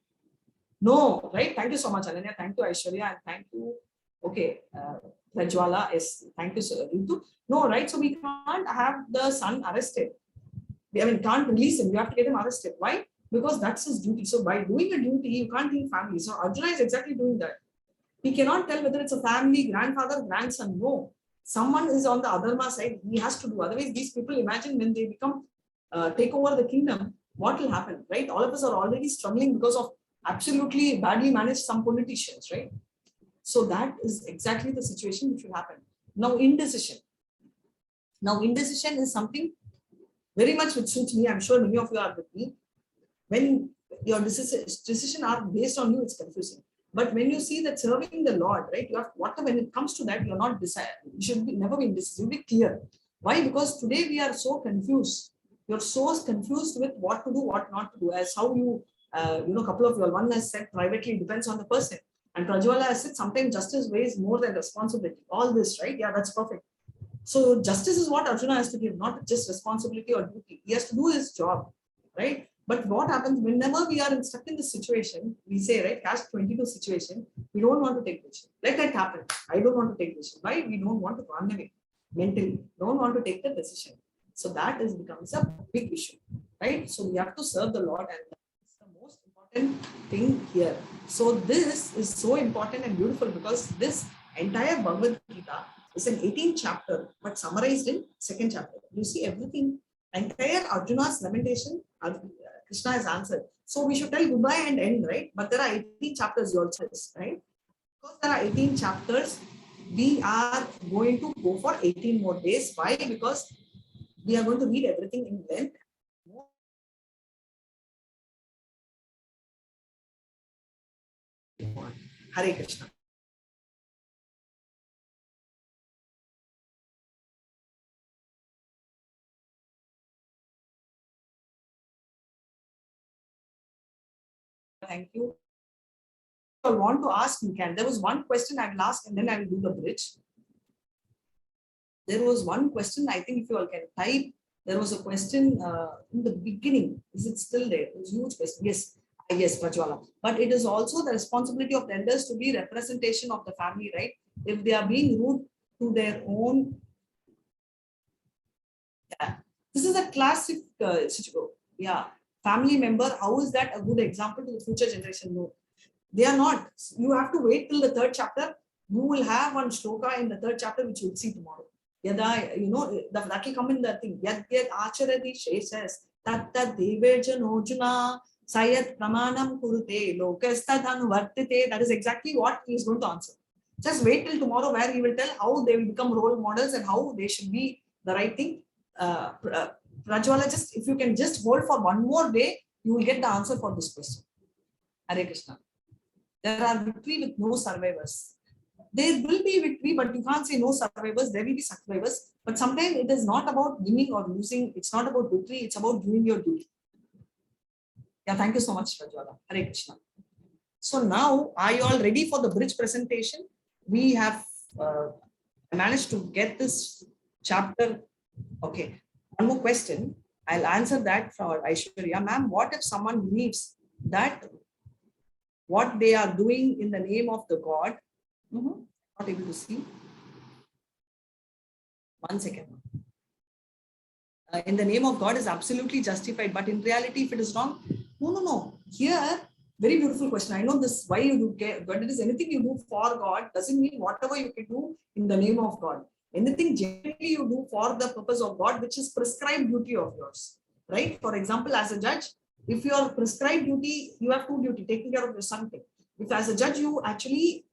No, right? Thank you so much, Ananya. Thank you, Aishwarya. And thank you. Okay, Rajwala. Yes, thank you, sir. No, right? So we can't have the son arrested. Can't release him. You have to get him arrested. Why? Because that's his duty. So by doing a duty, you can't think family. So Arjuna is exactly doing that. He cannot tell whether it's a family, grandfather, grandson. No. Someone is on the Adharma side. He has to do. Otherwise, these people, imagine when they become take over the kingdom, what will happen, right? All of us are already struggling because of absolutely badly managed some politicians, right? So that is exactly the situation which will happen. Now, indecision. Now, indecision is something very much which suits me. I'm sure many of you are with me. When your decision are based on you, it's confusing. But when you see that serving the Lord, right, you have when it comes to that, you're not decided. You should never be indecisive. You be clear. Why? Because today we are so confused. You're so confused with what to do, what not to do. As how you, couple of you, one has said privately, depends on the person. And Prajwala has said sometimes justice weighs more than responsibility. All this, right? Yeah, that's perfect. So justice is what Arjuna has to give, not just responsibility or duty. He has to do his job, right? But what happens whenever we are stuck in this situation, we say, right, catch-22 situation, we don't want to take decision. Let that happen. I don't want to take decision. Why? We don't want to run away mentally. Don't want to take the decision. So that becomes a big issue, right? So we have to serve the Lord, and that's the most important thing here. So this is so important and beautiful because this entire Bhagavad Gita is an 18th chapter, but summarized in 2nd chapter. You see everything, entire Arjuna's lamentation, Krishna has answered. So we should tell goodbye and end, right? But there are 18 chapters also, right? Because there are 18 chapters, we are going to go for 18 more days. Why? Because we are going to read everything in length. Hare Krishna. Thank you. If you want to ask, you can. There was one question I will ask and then I will do the bridge. There was one question, I think if you all can type, there was a question in the beginning. Is it still there? It was a huge question. Yes, yes, Prajwala. But it is also the responsibility of the elders to be representation of the family, right? If they are being rude to their own. Yeah. This is a classic family member. How is that a good example to the future generation? No, they are not. You have to wait till the 3rd chapter. You will have one shloka in the 3rd chapter, which you will see tomorrow. Yada, that will come in the thing. Yad acharati sheshas tatta devejanojuna sayat pramanam kurute lokastadhan vartite. That is exactly what he is going to answer. Just wait till tomorrow where he will tell how they will become role models and how they should be the right thing. Prajwala, just if you can just hold for one more day, you will get the answer for this question. Hare Krishna. There are victory with no survivors. There will be victory, but you can't say no survivors. There will be survivors. But sometimes it is not about winning or losing. It's not about victory. It's about doing your duty. Yeah, thank you so much, Prajwala. Hare Krishna. So now, are you all ready for the bridge presentation? We have managed to get this chapter. Okay, one more question. I'll answer that for Aishwarya. Ma'am, what if someone believes that what they are doing in the name of the God? Not able to see. 1 second. In the name of God is absolutely justified, but in reality, if it is wrong, no. Here, very beautiful question. I know this, why you do care, but it is anything you do for God doesn't mean whatever you can do in the name of God. Anything generally you do for the purpose of God, which is prescribed duty of yours, right? For example, as a judge, if your prescribed duty, you have 2 duty, taking care of your son. If as a judge, you actually,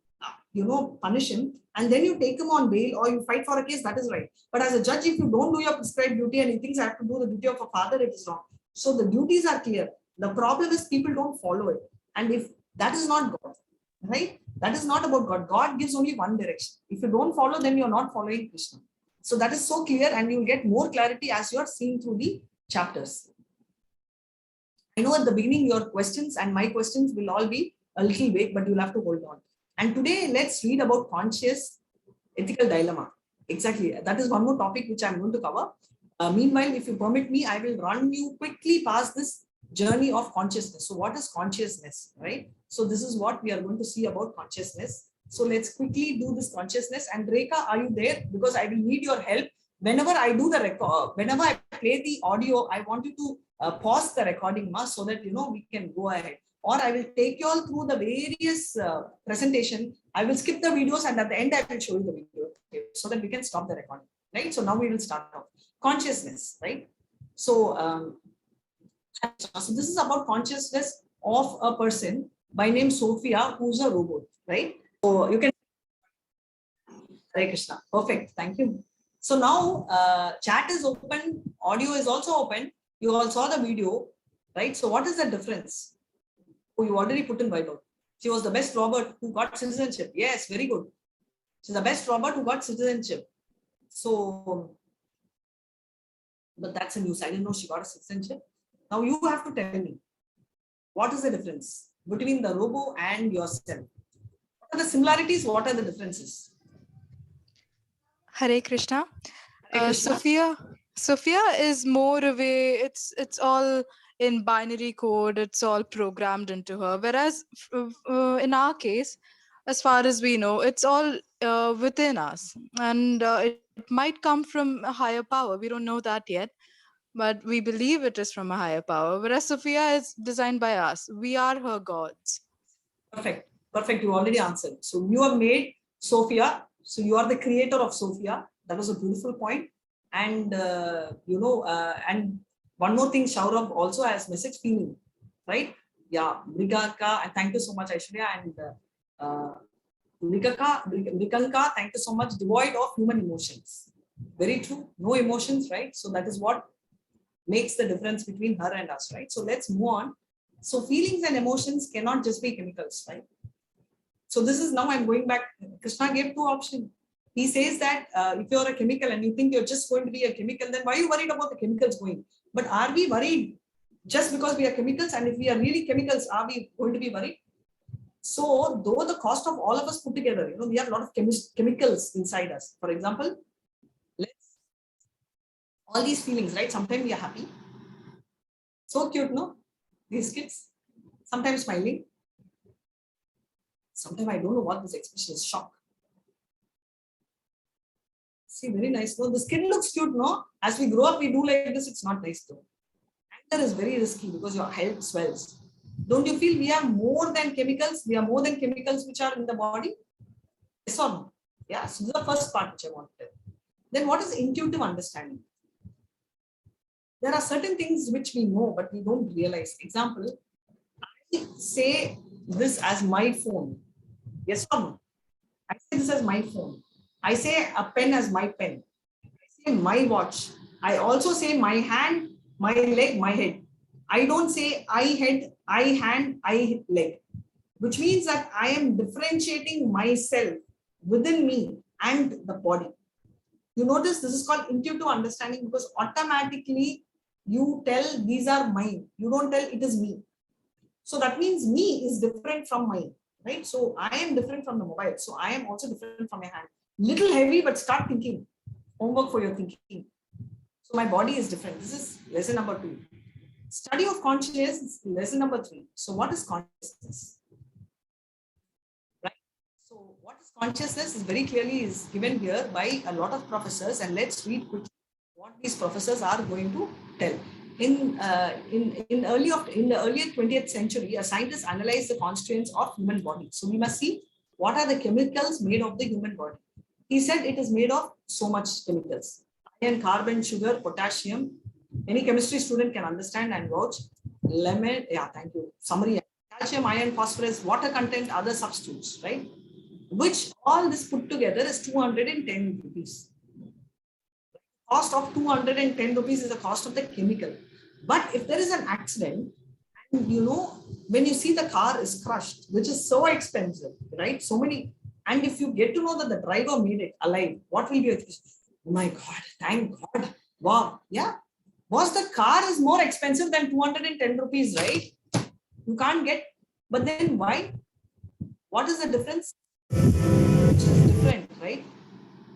punish him and then you take him on bail or you fight for a case, that is right. But as a judge, if you don't do your prescribed duty and he thinks I have to do the duty of a father, it is wrong. So the duties are clear. The problem is people don't follow it. And if that is not God, right? That is not about God. God gives only one direction. If you don't follow, then you're not following Krishna. So that is so clear and you'll get more clarity as you're seeing through the chapters. I know at the beginning, your questions and my questions will all be a little vague, but you'll have to hold on. And today, let's read about conscious ethical dilemma. Exactly. That is one more topic which I'm going to cover. Meanwhile, if you permit me, I will run you quickly past this journey of consciousness. So what is consciousness, right? So this is what we are going to see about consciousness. So let's quickly do this consciousness. And Rekha, are you there? Because I will need your help. Whenever I do the record, whenever I play the audio, I want you to pause the recording so that, we can go ahead. Or I will take you all through the various presentation. I will skip the videos and at the end I will show you the video so that we can stop the recording, right? So now we will start off. Consciousness, right? So, so this is about consciousness of a person by name Sophia, who's a robot, right? So you can. Hare Krishna. Perfect. Thank you. So now chat is open, audio is also open. You all saw the video, right? So what is the difference? Oh, you already put in Bible. She was the best robot who got citizenship. Yes, very good. She's the best robot who got citizenship. So, but that's a news. I didn't know she got a citizenship. Now you have to tell me, what is the difference between the robo and yourself? What are the similarities? What are the differences? Hare Krishna. Hare Krishna. Sophia is more of a, it's all in binary code, it's all programmed into her. Whereas in our case, as far as we know, it's all within us. And it might come from a higher power. We don't know that yet, but we believe it is from a higher power. Whereas Sophia is designed by us. We are her gods. Perfect. Perfect. You already answered. So you have made Sophia. So you are the creator of Sophia. That was a beautiful point. And, and one more thing, Shaurav also has message feeling, right? Yeah, Mriganka, and thank you so much, Aishwarya, and Mriganka, thank you so much, devoid of human emotions. Very true, no emotions, right? So that is what makes the difference between her and us, right? So let's move on. So feelings and emotions cannot just be chemicals, right? So this is now I'm going back. Krishna gave two options. He says that if you're a chemical and you think you're just going to be a chemical, then why are you worried about the chemicals going? But are we worried just because we are chemicals? And if we are really chemicals, are we going to be worried? So though the cost of all of us put together, we have a lot of chemicals inside us. For example, all these feelings, right? Sometimes we are happy. So cute, no? These kids. Sometimes smiling. Sometimes I don't know what this expression is. Shock. See, very nice. No, the skin looks cute, no? As we grow up, we do like this. It's not nice though. Anger is very risky because your health swells. Don't you feel we are more than chemicals? We are more than chemicals which are in the body? Yes or no? Yeah, so this is the first part which I want to tell. Then what is intuitive understanding? There are certain things which we know, but we don't realize. Example, I say this as my phone. Yes or no? I say this as my phone. I say a pen as my pen. I say my watch. I also say my hand, my leg, my head. I don't say I head, I hand, I leg, which means that I am differentiating myself within me and the body. You notice this is called intuitive understanding because automatically you tell these are mine. You don't tell it is me. So that means me is different from mine, right? So I am different from the mobile. So I am also different from my hand. Little heavy, but start thinking. Homework for your thinking. So my body is different. This is lesson number 2. Study of consciousness is lesson number 3. So what is consciousness? Right. So what is consciousness is very clearly is given here by a lot of professors, and let's read quickly what these professors are going to tell. In the earlier 20th century, a scientist analyzed the constituents of human body. So we must see what are the chemicals made of the human body. He said it is made of so much chemicals: iron, carbon, sugar, potassium. Any chemistry student can understand and vouch. Lemon, yeah, thank you. Summary: calcium, iron, phosphorus, water content, other substitutes, right? Which all this put together is 210 rupees. Cost of 210 rupees is the cost of the chemical. But if there is an accident, and when you see the car is crushed, which is so expensive, right? So many, and if you get to know that the driver made it alive, what will be your, oh my God, thank God. Wow. Yeah. Was the car is more expensive than 210 rupees, right? You can't get, but then why? What is the difference? It's different, right?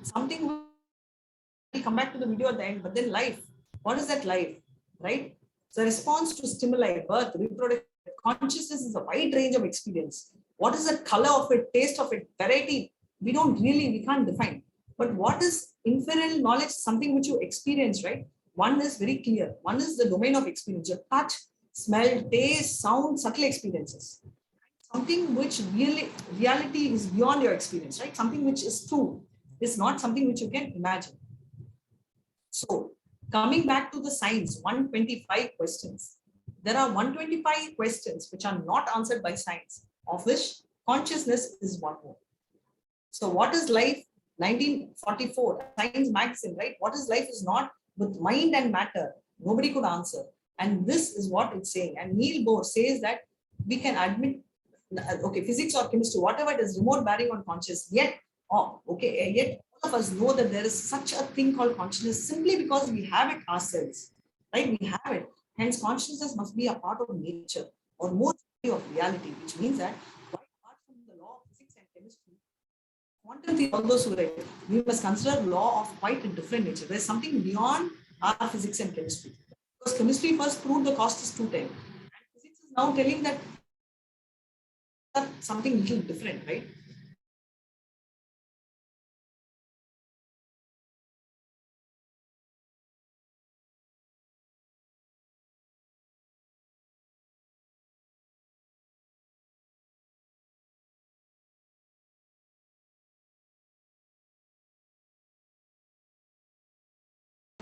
Something will come back to the video at the end, but then life. What is that life, right? The response to stimuli, birth, reproduction, consciousness is a wide range of experience. What is the color of it, taste of it, variety? We can't define. But what is inferential knowledge? Something which you experience, right? One is very clear. One is the domain of experience. Your touch, smell, taste, sound, subtle experiences. Something which reality is beyond your experience, right? Something which is true is not something which you can imagine. So coming back to the science, 125 questions. There are 125 questions which are not answered by science, of which consciousness is one more. So what is life? 1944, Science magazine, right? What is life is not with mind and matter. Nobody could answer. And this is what it's saying. And Niels Bohr says that we can admit, okay, physics or chemistry, whatever it is, remote bearing on consciousness, yet all of us know that there is such a thing called consciousness simply because we have it ourselves, right? We have it. Hence, consciousness must be a part of nature or more of reality, which means that quite apart from the law of physics and chemistry, quantum theory, all those who read, we must consider law of quite a different nature. There's something beyond our physics and chemistry. Because chemistry first proved the cost is 210. And physics is now telling that something little different, right?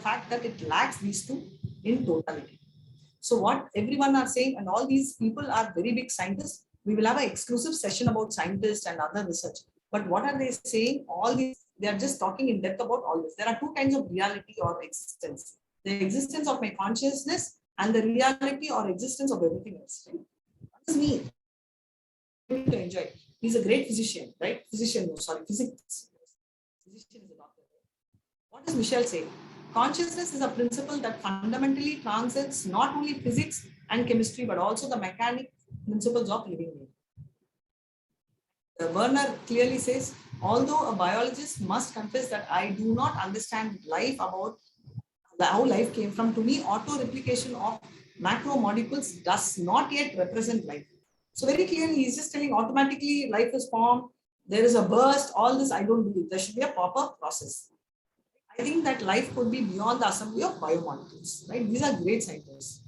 Fact that it lacks these two in totality. So what everyone are saying, and all these people are very big scientists. We will have an exclusive session about scientists and other research. But what are they saying? All these, they are just talking in depth about all this. There are two kinds of reality or existence. The existence of my consciousness and the reality or existence of everything else. Right? What does mean? able to enjoy. He's a great physician, right? Physician, no, sorry, physics. Physician is a doctor. What does Michel say? Consciousness is a principle that fundamentally transcends not only physics and chemistry, but also the mechanic principles of living being. Werner clearly says, although a biologist must confess that I do not understand life about how life came from, to me, auto-replication of macromolecules does not yet represent life. So very clearly, he's just telling automatically life is formed, there is a burst, all this I don't believe. There should be a proper process. I think that life could be beyond the assembly of biomolecules, right? These are great scientists.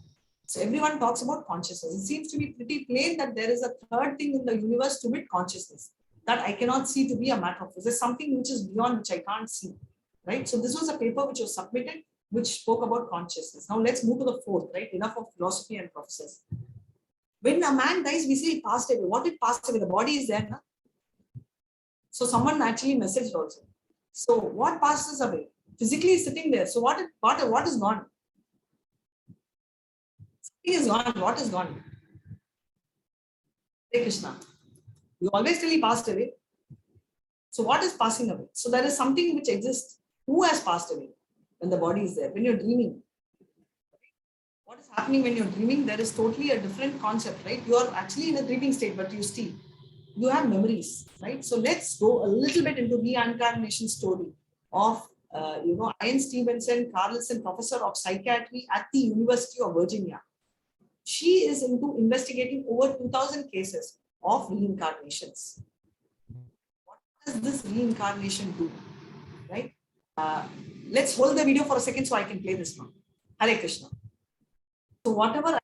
So everyone talks about consciousness. It seems to be pretty plain that there is a third thing in the universe to wit consciousness that I cannot see to be a matter of. There's something which is beyond, which I can't see, right? So this was a paper which was submitted, which spoke about consciousness. Now let's move to the fourth, right? Enough of philosophy and professors. When a man dies, we say he passed away. What did pass away? The body is there, na? So someone actually messaged also. So what passes away? Physically sitting there. So what is gone? Something is gone. What is gone? Hare Krishna. You always tell he passed away. So what is passing away? So there is something which exists. Who has passed away when the body is there? When you're dreaming. What is happening when you're dreaming? There is totally a different concept, right? You are actually in a dreaming state, but you have memories, right? So let's go a little bit into reincarnation story of Ian Stevenson Carlson, professor of psychiatry at the University of Virginia. She is into investigating over 2,000 cases of reincarnations. What does this reincarnation do, right? Let's hold the video for a second so I can play this now. Hare Krishna. So whatever.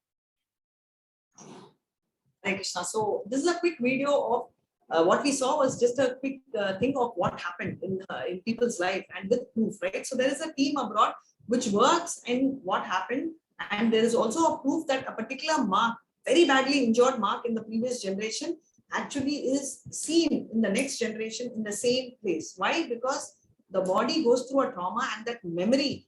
Hare Krishna. So this is a quick video of what we saw was just a quick thing of what happened in people's life and with proof, right? So there is a team abroad which works in what happened, and there is also a proof that a particular mark, very badly injured mark in the previous generation, actually is seen in the next generation in the same place. Why? Because the body goes through a trauma, and that memory,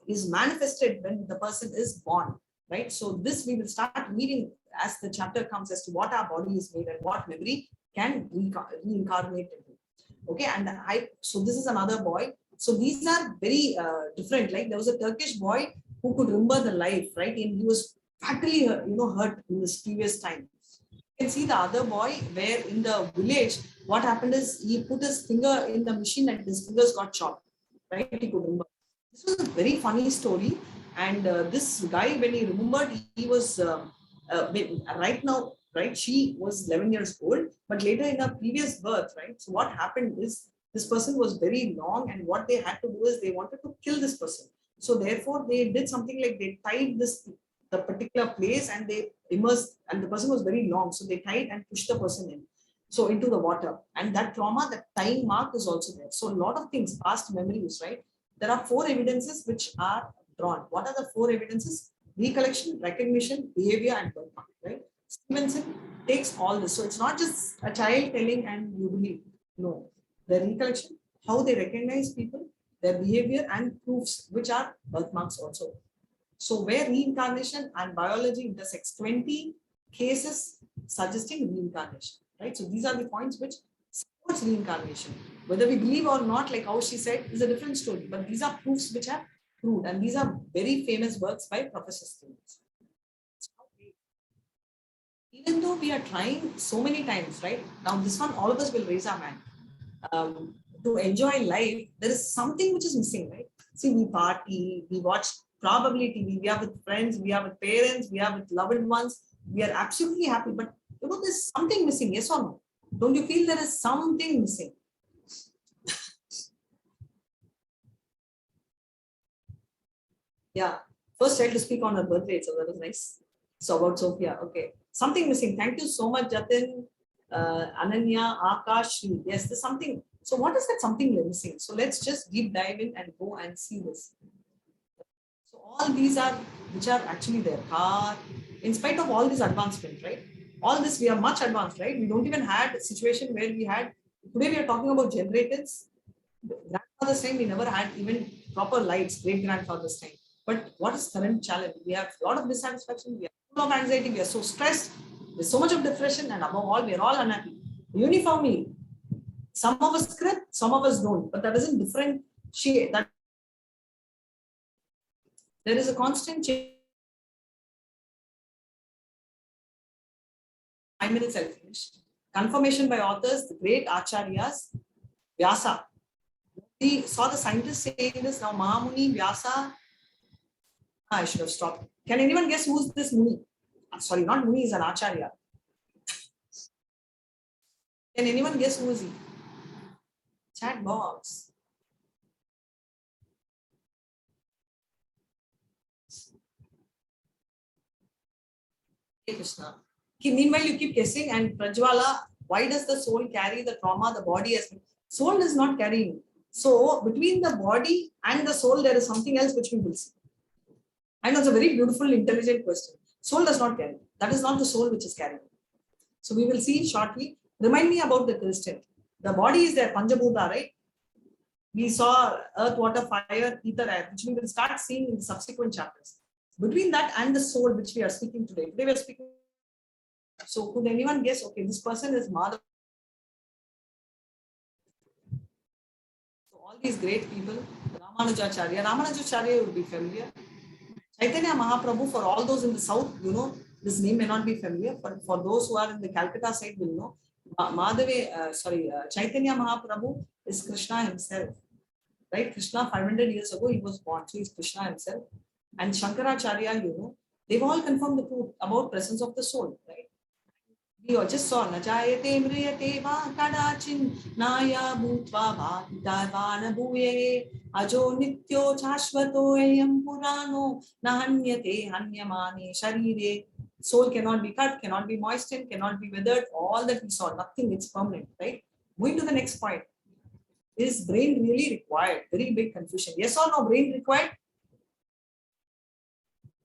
is manifested when the person is born, right? So this we will start reading as the chapter comes as to what our body is made and what memory can reincarnate into. Okay, and so this is another boy. So these are very different. Like there was a Turkish boy who could remember the life, right? And he was fatally, hurt in this previous time. You can see the other boy where in the village, what happened is he put his finger in the machine and his fingers got chopped, right? He could remember. This was a very funny story. And this guy, when he remembered, he was right now, right? She was 11 years old, but later in her previous birth, right? So what happened is this person was very long, and what they had to do is they wanted to kill this person. So therefore, they did something like they tied the particular place, and they immersed, and the person was very long, so they tied and pushed the person in, so into the water. And that trauma, that time mark is also there. So a lot of things, past memories, right? There are 4 evidences which are drawn. What are the 4 evidences? Recollection, recognition, behavior, and birthmark, right? Stevenson takes all this. So it's not just a child telling and you believe. No. The recollection, how they recognize people, their behavior, and proofs, which are birthmarks also. So where reincarnation and biology intersects, 20 cases suggesting reincarnation, right? So these are the points which supports reincarnation. Whether we believe or not, like how she said, is a different story. But these are proofs which are proved, and these are very famous works by Professor Stevens. Even though we are trying so many times, right? Now this one, all of us will raise our hand. To enjoy life, there is something which is missing, right? See, we party, we watch probably TV, we are with friends, we are with parents, we are with loved ones, we are absolutely happy, but there's something missing, yes or no? Don't you feel there is something missing? Yeah, first child to speak on her birthday, so that was nice. So about Sophia, okay. Something missing. Thank you so much, Jatin, Ananya, Akash. Yes, there's something. So what is that something we're missing? So let's just deep dive in and go and see this. So all these are, which are actually there. In spite of all this advancement, right? All this, we are much advanced, right? We don't even had a situation where we had, today we are talking about generators. Grandfather's time, we never had even proper lights, great-grandfather's time. But what is current challenge? We have a lot of dissatisfaction, we are full of anxiety, we are so stressed. There's so much of depression, and above all, we're all unhappy. Uniformly. Some of us script, some of us don't, but that doesn't differentiate. That there is a constant change. 5 minutes I'll finish. Confirmation by authors, the great Acharyas, Vyasa. We saw the scientists saying this now, Mahamuni, Vyasa. I should have stopped. Can anyone guess who's this Muni? Sorry, not Muni, is an Acharya. Can anyone guess who is he? Chat box. Hey Krishna. Meanwhile, you keep guessing, and Prajwala, why does the soul carry the trauma the body has? Soul is not carrying. So between the body and the soul, there is something else which we will see. I know it's a very beautiful, intelligent question. Soul does not carry. That is not the soul which is carrying. So we will see shortly. Remind me about the crystal. The body is there, Panjabhuta, right? We saw earth, water, fire, ether, air, which we will start seeing in the subsequent chapters. Between that and the soul, which we are speaking today. Today we are speaking. So could anyone guess? Okay, this person is Madhav. So all these great people, Ramanujacharya will be familiar. Chaitanya Mahaprabhu, for all those in the south, you know, this name may not be familiar, but for those who are in the Calcutta side will know. Chaitanya Mahaprabhu is Krishna himself. Right? Krishna, 500 years ago, he was born. So he's Krishna himself. And Shankaracharya, you know, they've all confirmed the truth about presence of the soul, right? We just saw Najayate Mriyate Va Kadachin Naya Bhutva Bhatavana Bhuye Ajo Nityo Chashvato Ayam Purano Nahanyate Hanyamane Sharire. Soul cannot be cut, cannot be moistened, cannot be weathered. All that we saw, nothing, it's permanent, right? Moving to the next point. Is brain really required? Very big confusion. Yes or no, brain required?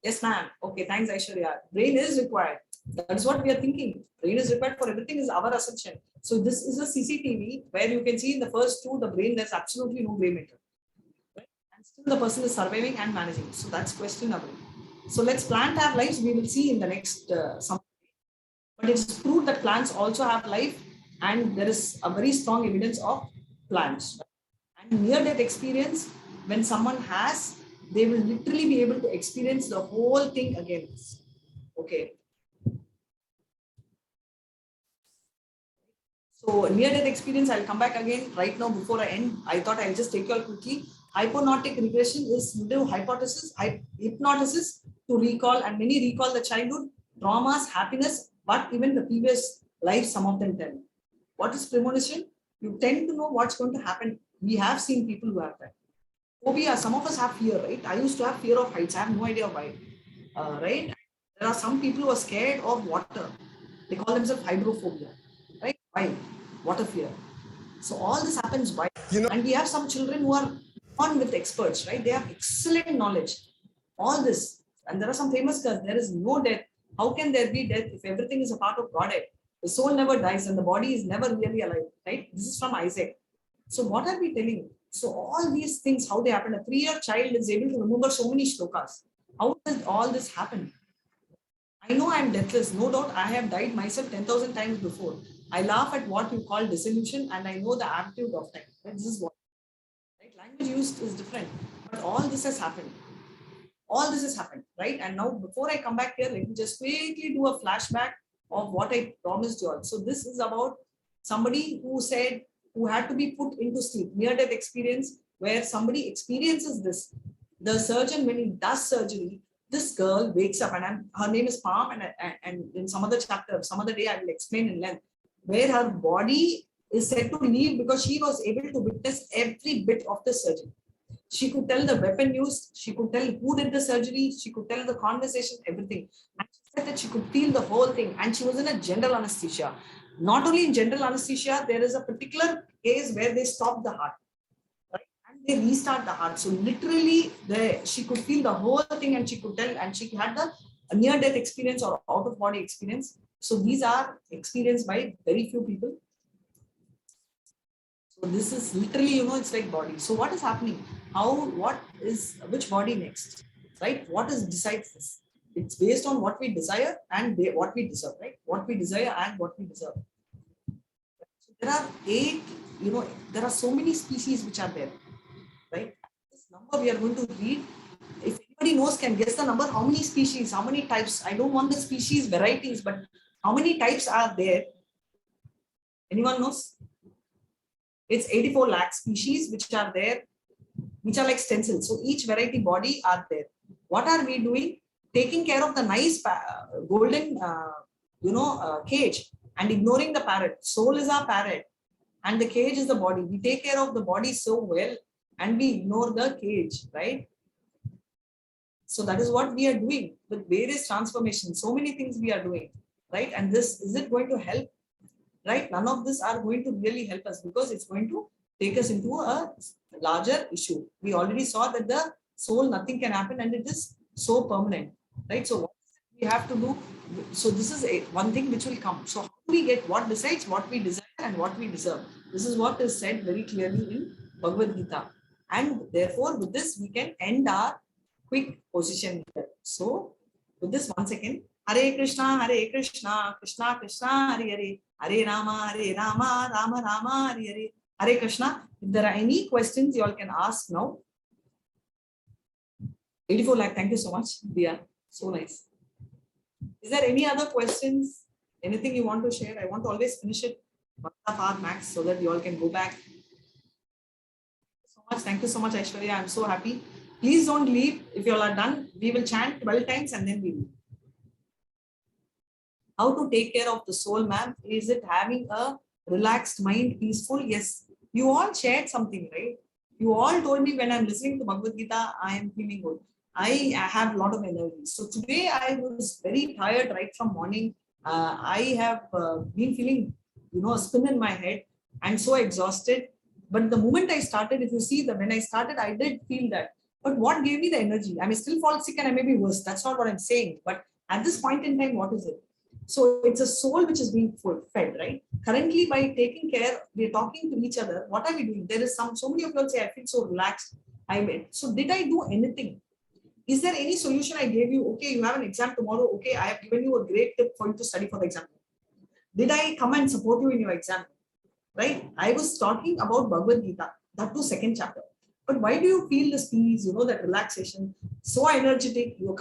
Yes, ma'am. Okay, thanks, Aishwarya. Brain is required. That is what we are thinking. Brain is required for everything, is our assumption. So this is a CCTV where you can see in the first two, the brain, there's absolutely no gray matter. Right? And still the person is surviving and managing. So that's questionable. So let's plant have lives. We will see in the next some. But it's proved that plants also have life, and there is a very strong evidence of plants. And near-death experience, when someone has, they will literally be able to experience the whole thing again. Okay. So near-death experience, I'll come back again right now before I end. I thought I'll just take you all quickly. Hypnotic regression is new hypothesis, hypnosis to recall, and many recall the childhood, traumas, happiness, but even the previous life, some of them tell. What is premonition? You tend to know what's going to happen. We have seen people who have that. Phobia, some of us have fear, right? I used to have fear of heights. I have no idea why, right? There are some people who are scared of water. They call themselves hydrophobia, right? Why? Water fear. So all this happens why? And we have some children who are on with experts, right? They have excellent knowledge. All this. And there are some famous girls. There is no death. How can there be death if everything is a part of Godhead? The soul never dies and the body is never really alive, right? This is from Isaac. So what are we telling? So all these things, how they happen. A 3-year child is able to remember so many shlokas. How does all this happen? I know I am deathless. No doubt I have died myself 10,000 times before. I laugh at what you call dissolution, and I know the aptitude of time. This is what, right? Language used is different, but all this has happened. All this has happened, right? And now before I come back here, let me just quickly do a flashback of what I promised you all. So this is about somebody who said, who had to be put into sleep, near-death experience, where somebody experiences this. The surgeon, when he does surgery, this girl wakes up, and her name is Palm, and in some other chapter, some other day, I will explain in length, where her body is said to leave because she was able to witness every bit of the surgery. She could tell the weapon used, she could tell who did the surgery, she could tell the conversation, everything. And she said that she could feel the whole thing, and she was in a general anesthesia. Not only in general anesthesia, there is a particular case where they stop the heart, right? And they restart the heart. So literally, she could feel the whole thing, and she could tell, and she had the near-death experience or out-of-body experience. So these are experienced by very few people. So this is literally, it's like body. So what is happening? Which body next, right? What is decides this? It's based on what we desire and what we deserve, right? What we desire and what we deserve. So there are 8, there are so many species which are there, right? This number we are going to read. If anybody knows, can guess the number, how many species, how many types? I don't want the species varieties, but how many types are there? Anyone knows? It's 84 lakh species which are there, which are like stencils. So each variety body are there. What are we doing? Taking care of the nice golden, cage and ignoring the parrot. Soul is our parrot and the cage is the body. We take care of the body so well and we ignore the cage, right? So that is what we are doing with various transformations. So many things we are doing, right? And this, is it going to help? Right? None of this are going to really help us because it's going to take us into a larger issue. We already saw that the soul, nothing can happen and it is so permanent, right? So what we have to do, so this is one thing which will come. So how do we get what decides what we desire and what we deserve? This is what is said very clearly in Bhagavad Gita. And therefore, with this, we can end our quick position here. So with this, 1 second. Hare Krishna, Krishna Krishna, Hare Hare. Hare Rama, Rama Rama, Hare Hare. Hare Krishna. If there are any questions, you all can ask now. 84 lakh, thank you so much, Dia. So nice. Is there any other questions? Anything you want to share? I want to always finish it 1.5 hour max so that you all can go back. So much. Thank you so much, Aishwarya. I'm so happy. Please don't leave. If you all are done, we will chant 12 times and then we will. How to take care of the soul, ma'am? Is it having a relaxed mind, peaceful? Yes. You all shared something, right? You all told me when I'm listening to Bhagavad Gita, I am feeling good. I have a lot of energy. So today I was very tired right from morning. I have been feeling, a spin in my head and so exhausted. But the moment I started, if you see that when I started, I did feel that. But what gave me the energy? I may still fall sick and I may be worse. That's not what I'm saying. But at this point in time, what is it? So it's a soul which is being fed, right? Currently, by taking care, we're talking to each other. What are we doing? There is so many of you all say, I feel so relaxed. So did I do anything? Is there any solution I gave you? Okay, you have an exam tomorrow. Okay, I have given you a great tip for you to study for the exam. Did I come and support you in your exam? Right? I was talking about Bhagavad Gita, that too 2nd chapter. But why do you feel this peace, that relaxation, so energetic, you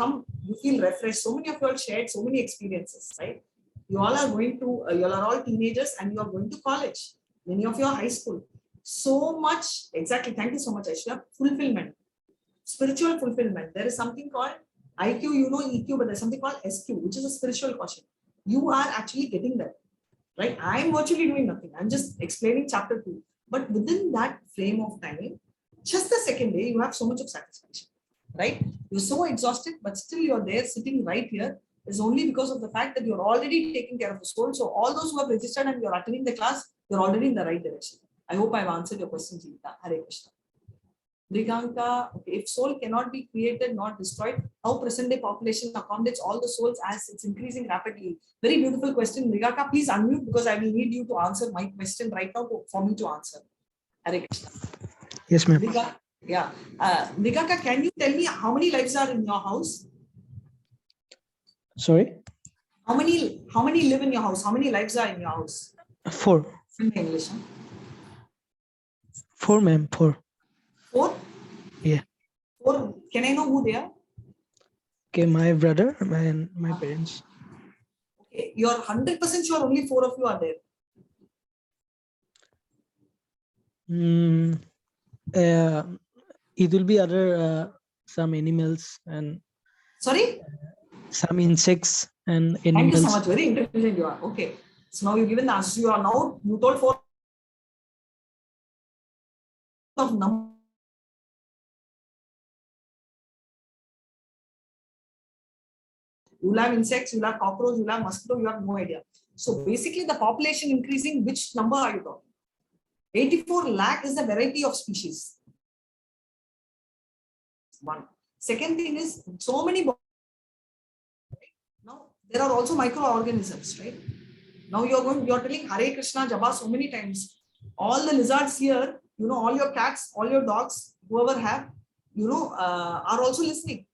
feel refreshed. So many of you all shared so many experiences, right? You all are going to, you all are all teenagers and you are going to college. Many of you are high school. So much, exactly. Thank you so much, Aishwarya. Fulfillment, spiritual fulfillment. There is something called IQ, EQ, but there's something called SQ, which is a spiritual quotient. You are actually getting that, right? I'm virtually doing nothing. I'm just explaining chapter 2. But within that frame of time, just the second day, you have so much of satisfaction, right? You're so exhausted, but still you're there sitting right here. Is only because of the fact that you're already taking care of the soul. So all those who have registered and you're attending the class, you're already in the right direction. I hope I've answered your question, Jeevita. Hare Krishna. Mriganka, okay, if soul cannot be created, not destroyed, how present day population accommodates all the souls as it's increasing rapidly? Very beautiful question. Mriganka, please unmute because I will need you to answer my question right now for me to answer. Hare Krishna. Yes, ma'am. Yeah. Mriganka, can you tell me how many lives are in your house? Sorry? How many live in your house? How many lives are in your house? 4. In English. Huh? 4, ma'am. 4. 4? Yeah. 4. Can I know who they are? Okay, my brother and my parents. Okay, you're 100% sure only 4 of you are there. It will be other some animals and Sorry? some insects and Thank you animals. so much. Very intelligent you are. Okay. So now you've given the answer. You told 4 of number. You'll have insects, you'll have cockroach, you'll have mosquito, you have no idea. So basically the population increasing, which number are you talking? 84 lakh is the variety of species. One. Second thing is so many. Now there are also microorganisms, right? Now you're telling Hare Krishna Japa so many times. All the lizards here, all your cats, all your dogs, whoever have, are also listening.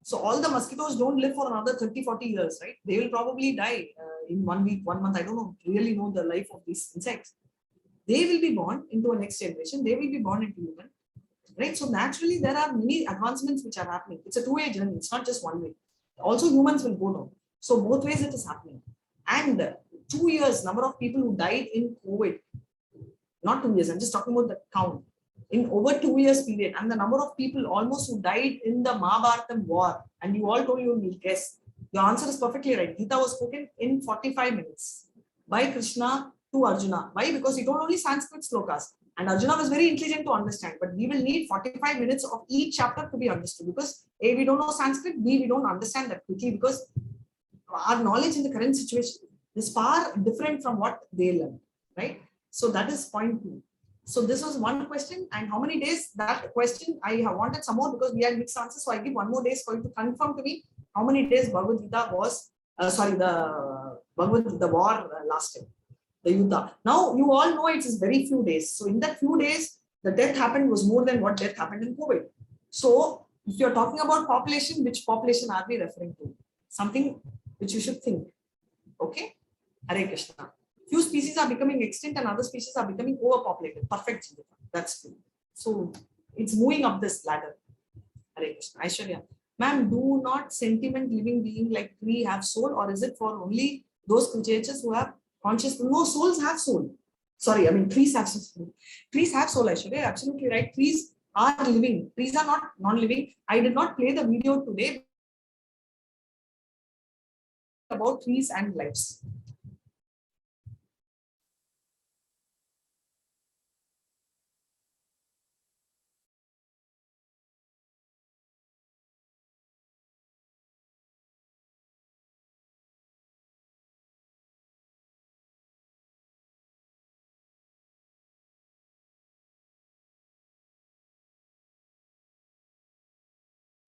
So all the mosquitoes don't live for another 30, 40 years, right? They will probably die in 1 week, 1 month. I don't know, really know the life of these insects. They will be born into a next generation. They will be born into human, right? So naturally, there are many advancements which are happening. It's a two-way journey. It's not just one way. Also, humans will go down. So both ways it is happening. And 2 years, number of people who died in COVID, not 2 years, I'm just talking about the count. In over 2 years period, and the number of people almost who died in the Mahabharata war, and you all told you will guess. Your answer is perfectly right. Gita was spoken in 45 minutes by Krishna to Arjuna. Why? Because he told only Sanskrit slokas. And Arjuna was very intelligent to understand. But we will need 45 minutes of each chapter to be understood. Because A, we don't know Sanskrit, B, we don't understand that quickly because our knowledge in the current situation is far different from what they learned, right? So that is point 2. So this was one question, and how many days? That question I have wanted some more because we had mixed answers. So I give 1 more day for you to confirm to me how many days Bhagavad Gita was. The war lasted, the Yuddha. Now you all know it is very few days. So in that few days, the death happened was more than what death happened in COVID. So if you're talking about population, which population are we referring to? Something which you should think. Okay, Hare Krishna. Few species are becoming extinct and other species are becoming overpopulated. Perfect. That's true. So it's moving up this ladder. Hare Krishna. Aishwarya. Ma'am, do not sentient living being like tree have soul, or is it for only those creatures who have conscious? No, souls have soul. Sorry, I mean trees have soul. Trees have soul, Aishwarya. Absolutely right. Trees are living. Trees are not non-living. I did not play the video today about trees and lives.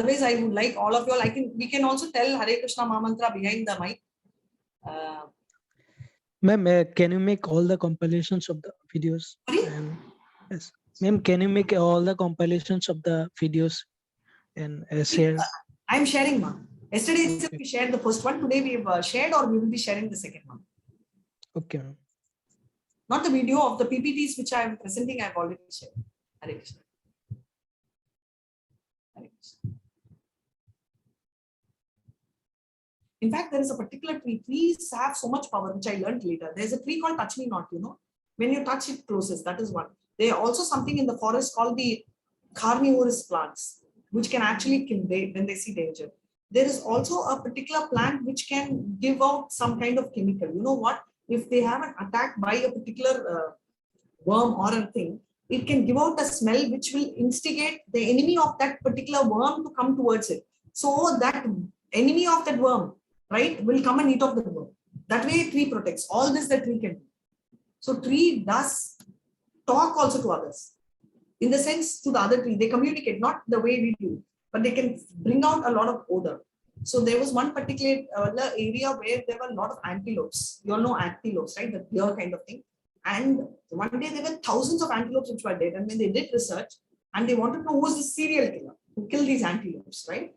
Otherwise, I would like all of you all. We can also tell Hare Krishna Mahamantra behind the mic. Ma'am, can you make all the compilations of the videos? Sorry? Yes. Ma'am, can you make all the compilations of the videos and share? I'm sharing, ma'am. Yesterday itself we shared the first one. Today we have shared, or we will be sharing the second one. Okay, ma'am. Not the video of the PPTs which I am presenting. I have already shared. Hare Krishna. Hare Krishna. In fact, there is a particular tree. Trees have so much power, which I learned later. There's a tree called Touch Me Not, you know. When you touch it, closes. That is one. There are also something in the forest called the carnivorous plants, which can actually kill when they see danger. There is also a particular plant which can give out some kind of chemical. You know what? If they have an attack by a particular worm or a thing, it can give out a smell which will instigate the enemy of that particular worm to come towards it. So that enemy of that worm, right, will come and eat off the worm. That way a tree protects. All this the tree can do. So tree does talk also to others. In the sense to the other tree, they communicate, not the way we do, but they can bring out a lot of odor. So there was one particular area where there were a lot of antelopes. You all know antelopes, right? The deer kind of thing. And one day there were thousands of antelopes which were dead. And when they did research and they wanted to know who was the serial killer who killed these antelopes, right?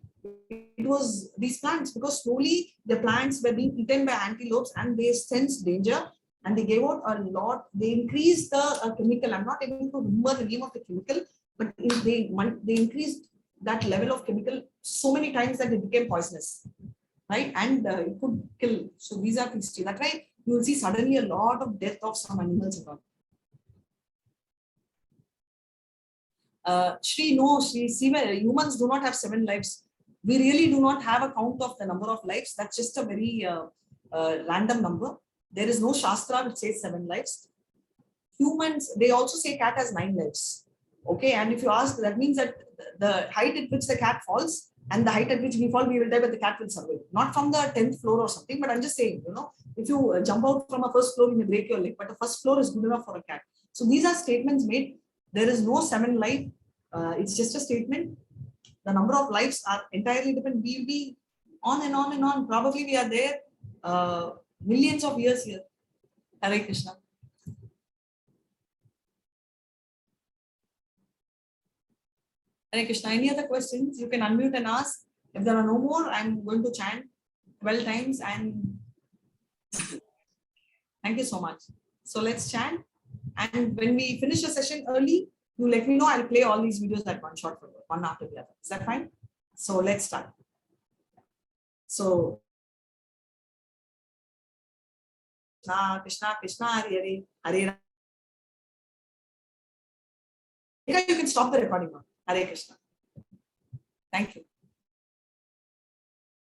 It was these plants, because slowly the plants were being eaten by antelopes and they sensed danger and they gave out a lot. They increased the chemical. I'm not able to remember the name of the chemical, but they increased that level of chemical so many times that it became poisonous, right? And it could kill. So these are history. That's why you will see suddenly a lot of death of some animals around. Shri, no, Shri, humans do not have 7 lives. We really do not have a count of the number of lives. That's just a very random number. There is no Shastra which says 7 lives. Humans, they also say cat has 9 lives. Okay, and if you ask, that means that the height at which the cat falls and the height at which we fall, we will die, but the cat will survive. Not from the 10th floor or something, but I'm just saying, you know, if you jump out from a first floor, you may break your leg, but the first floor is good enough for a cat. So these are statements made. There is no 7 life. It's just a statement. The number of lives are entirely different. We'll be on and on and on. Probably we are there millions of years here. Hare Krishna. Hare Krishna. Any other questions? You can unmute and ask. If there are no more, I'm going to chant 12 times and thank you so much. So let's chant. And when we finish the session early, you let me know. I'll play all these videos at one shot for you, one after the other. Is that fine? So let's start. So Krishna, Krishna, Hare Hare, Hare. You can stop the recording now. Hare Krishna. Thank you.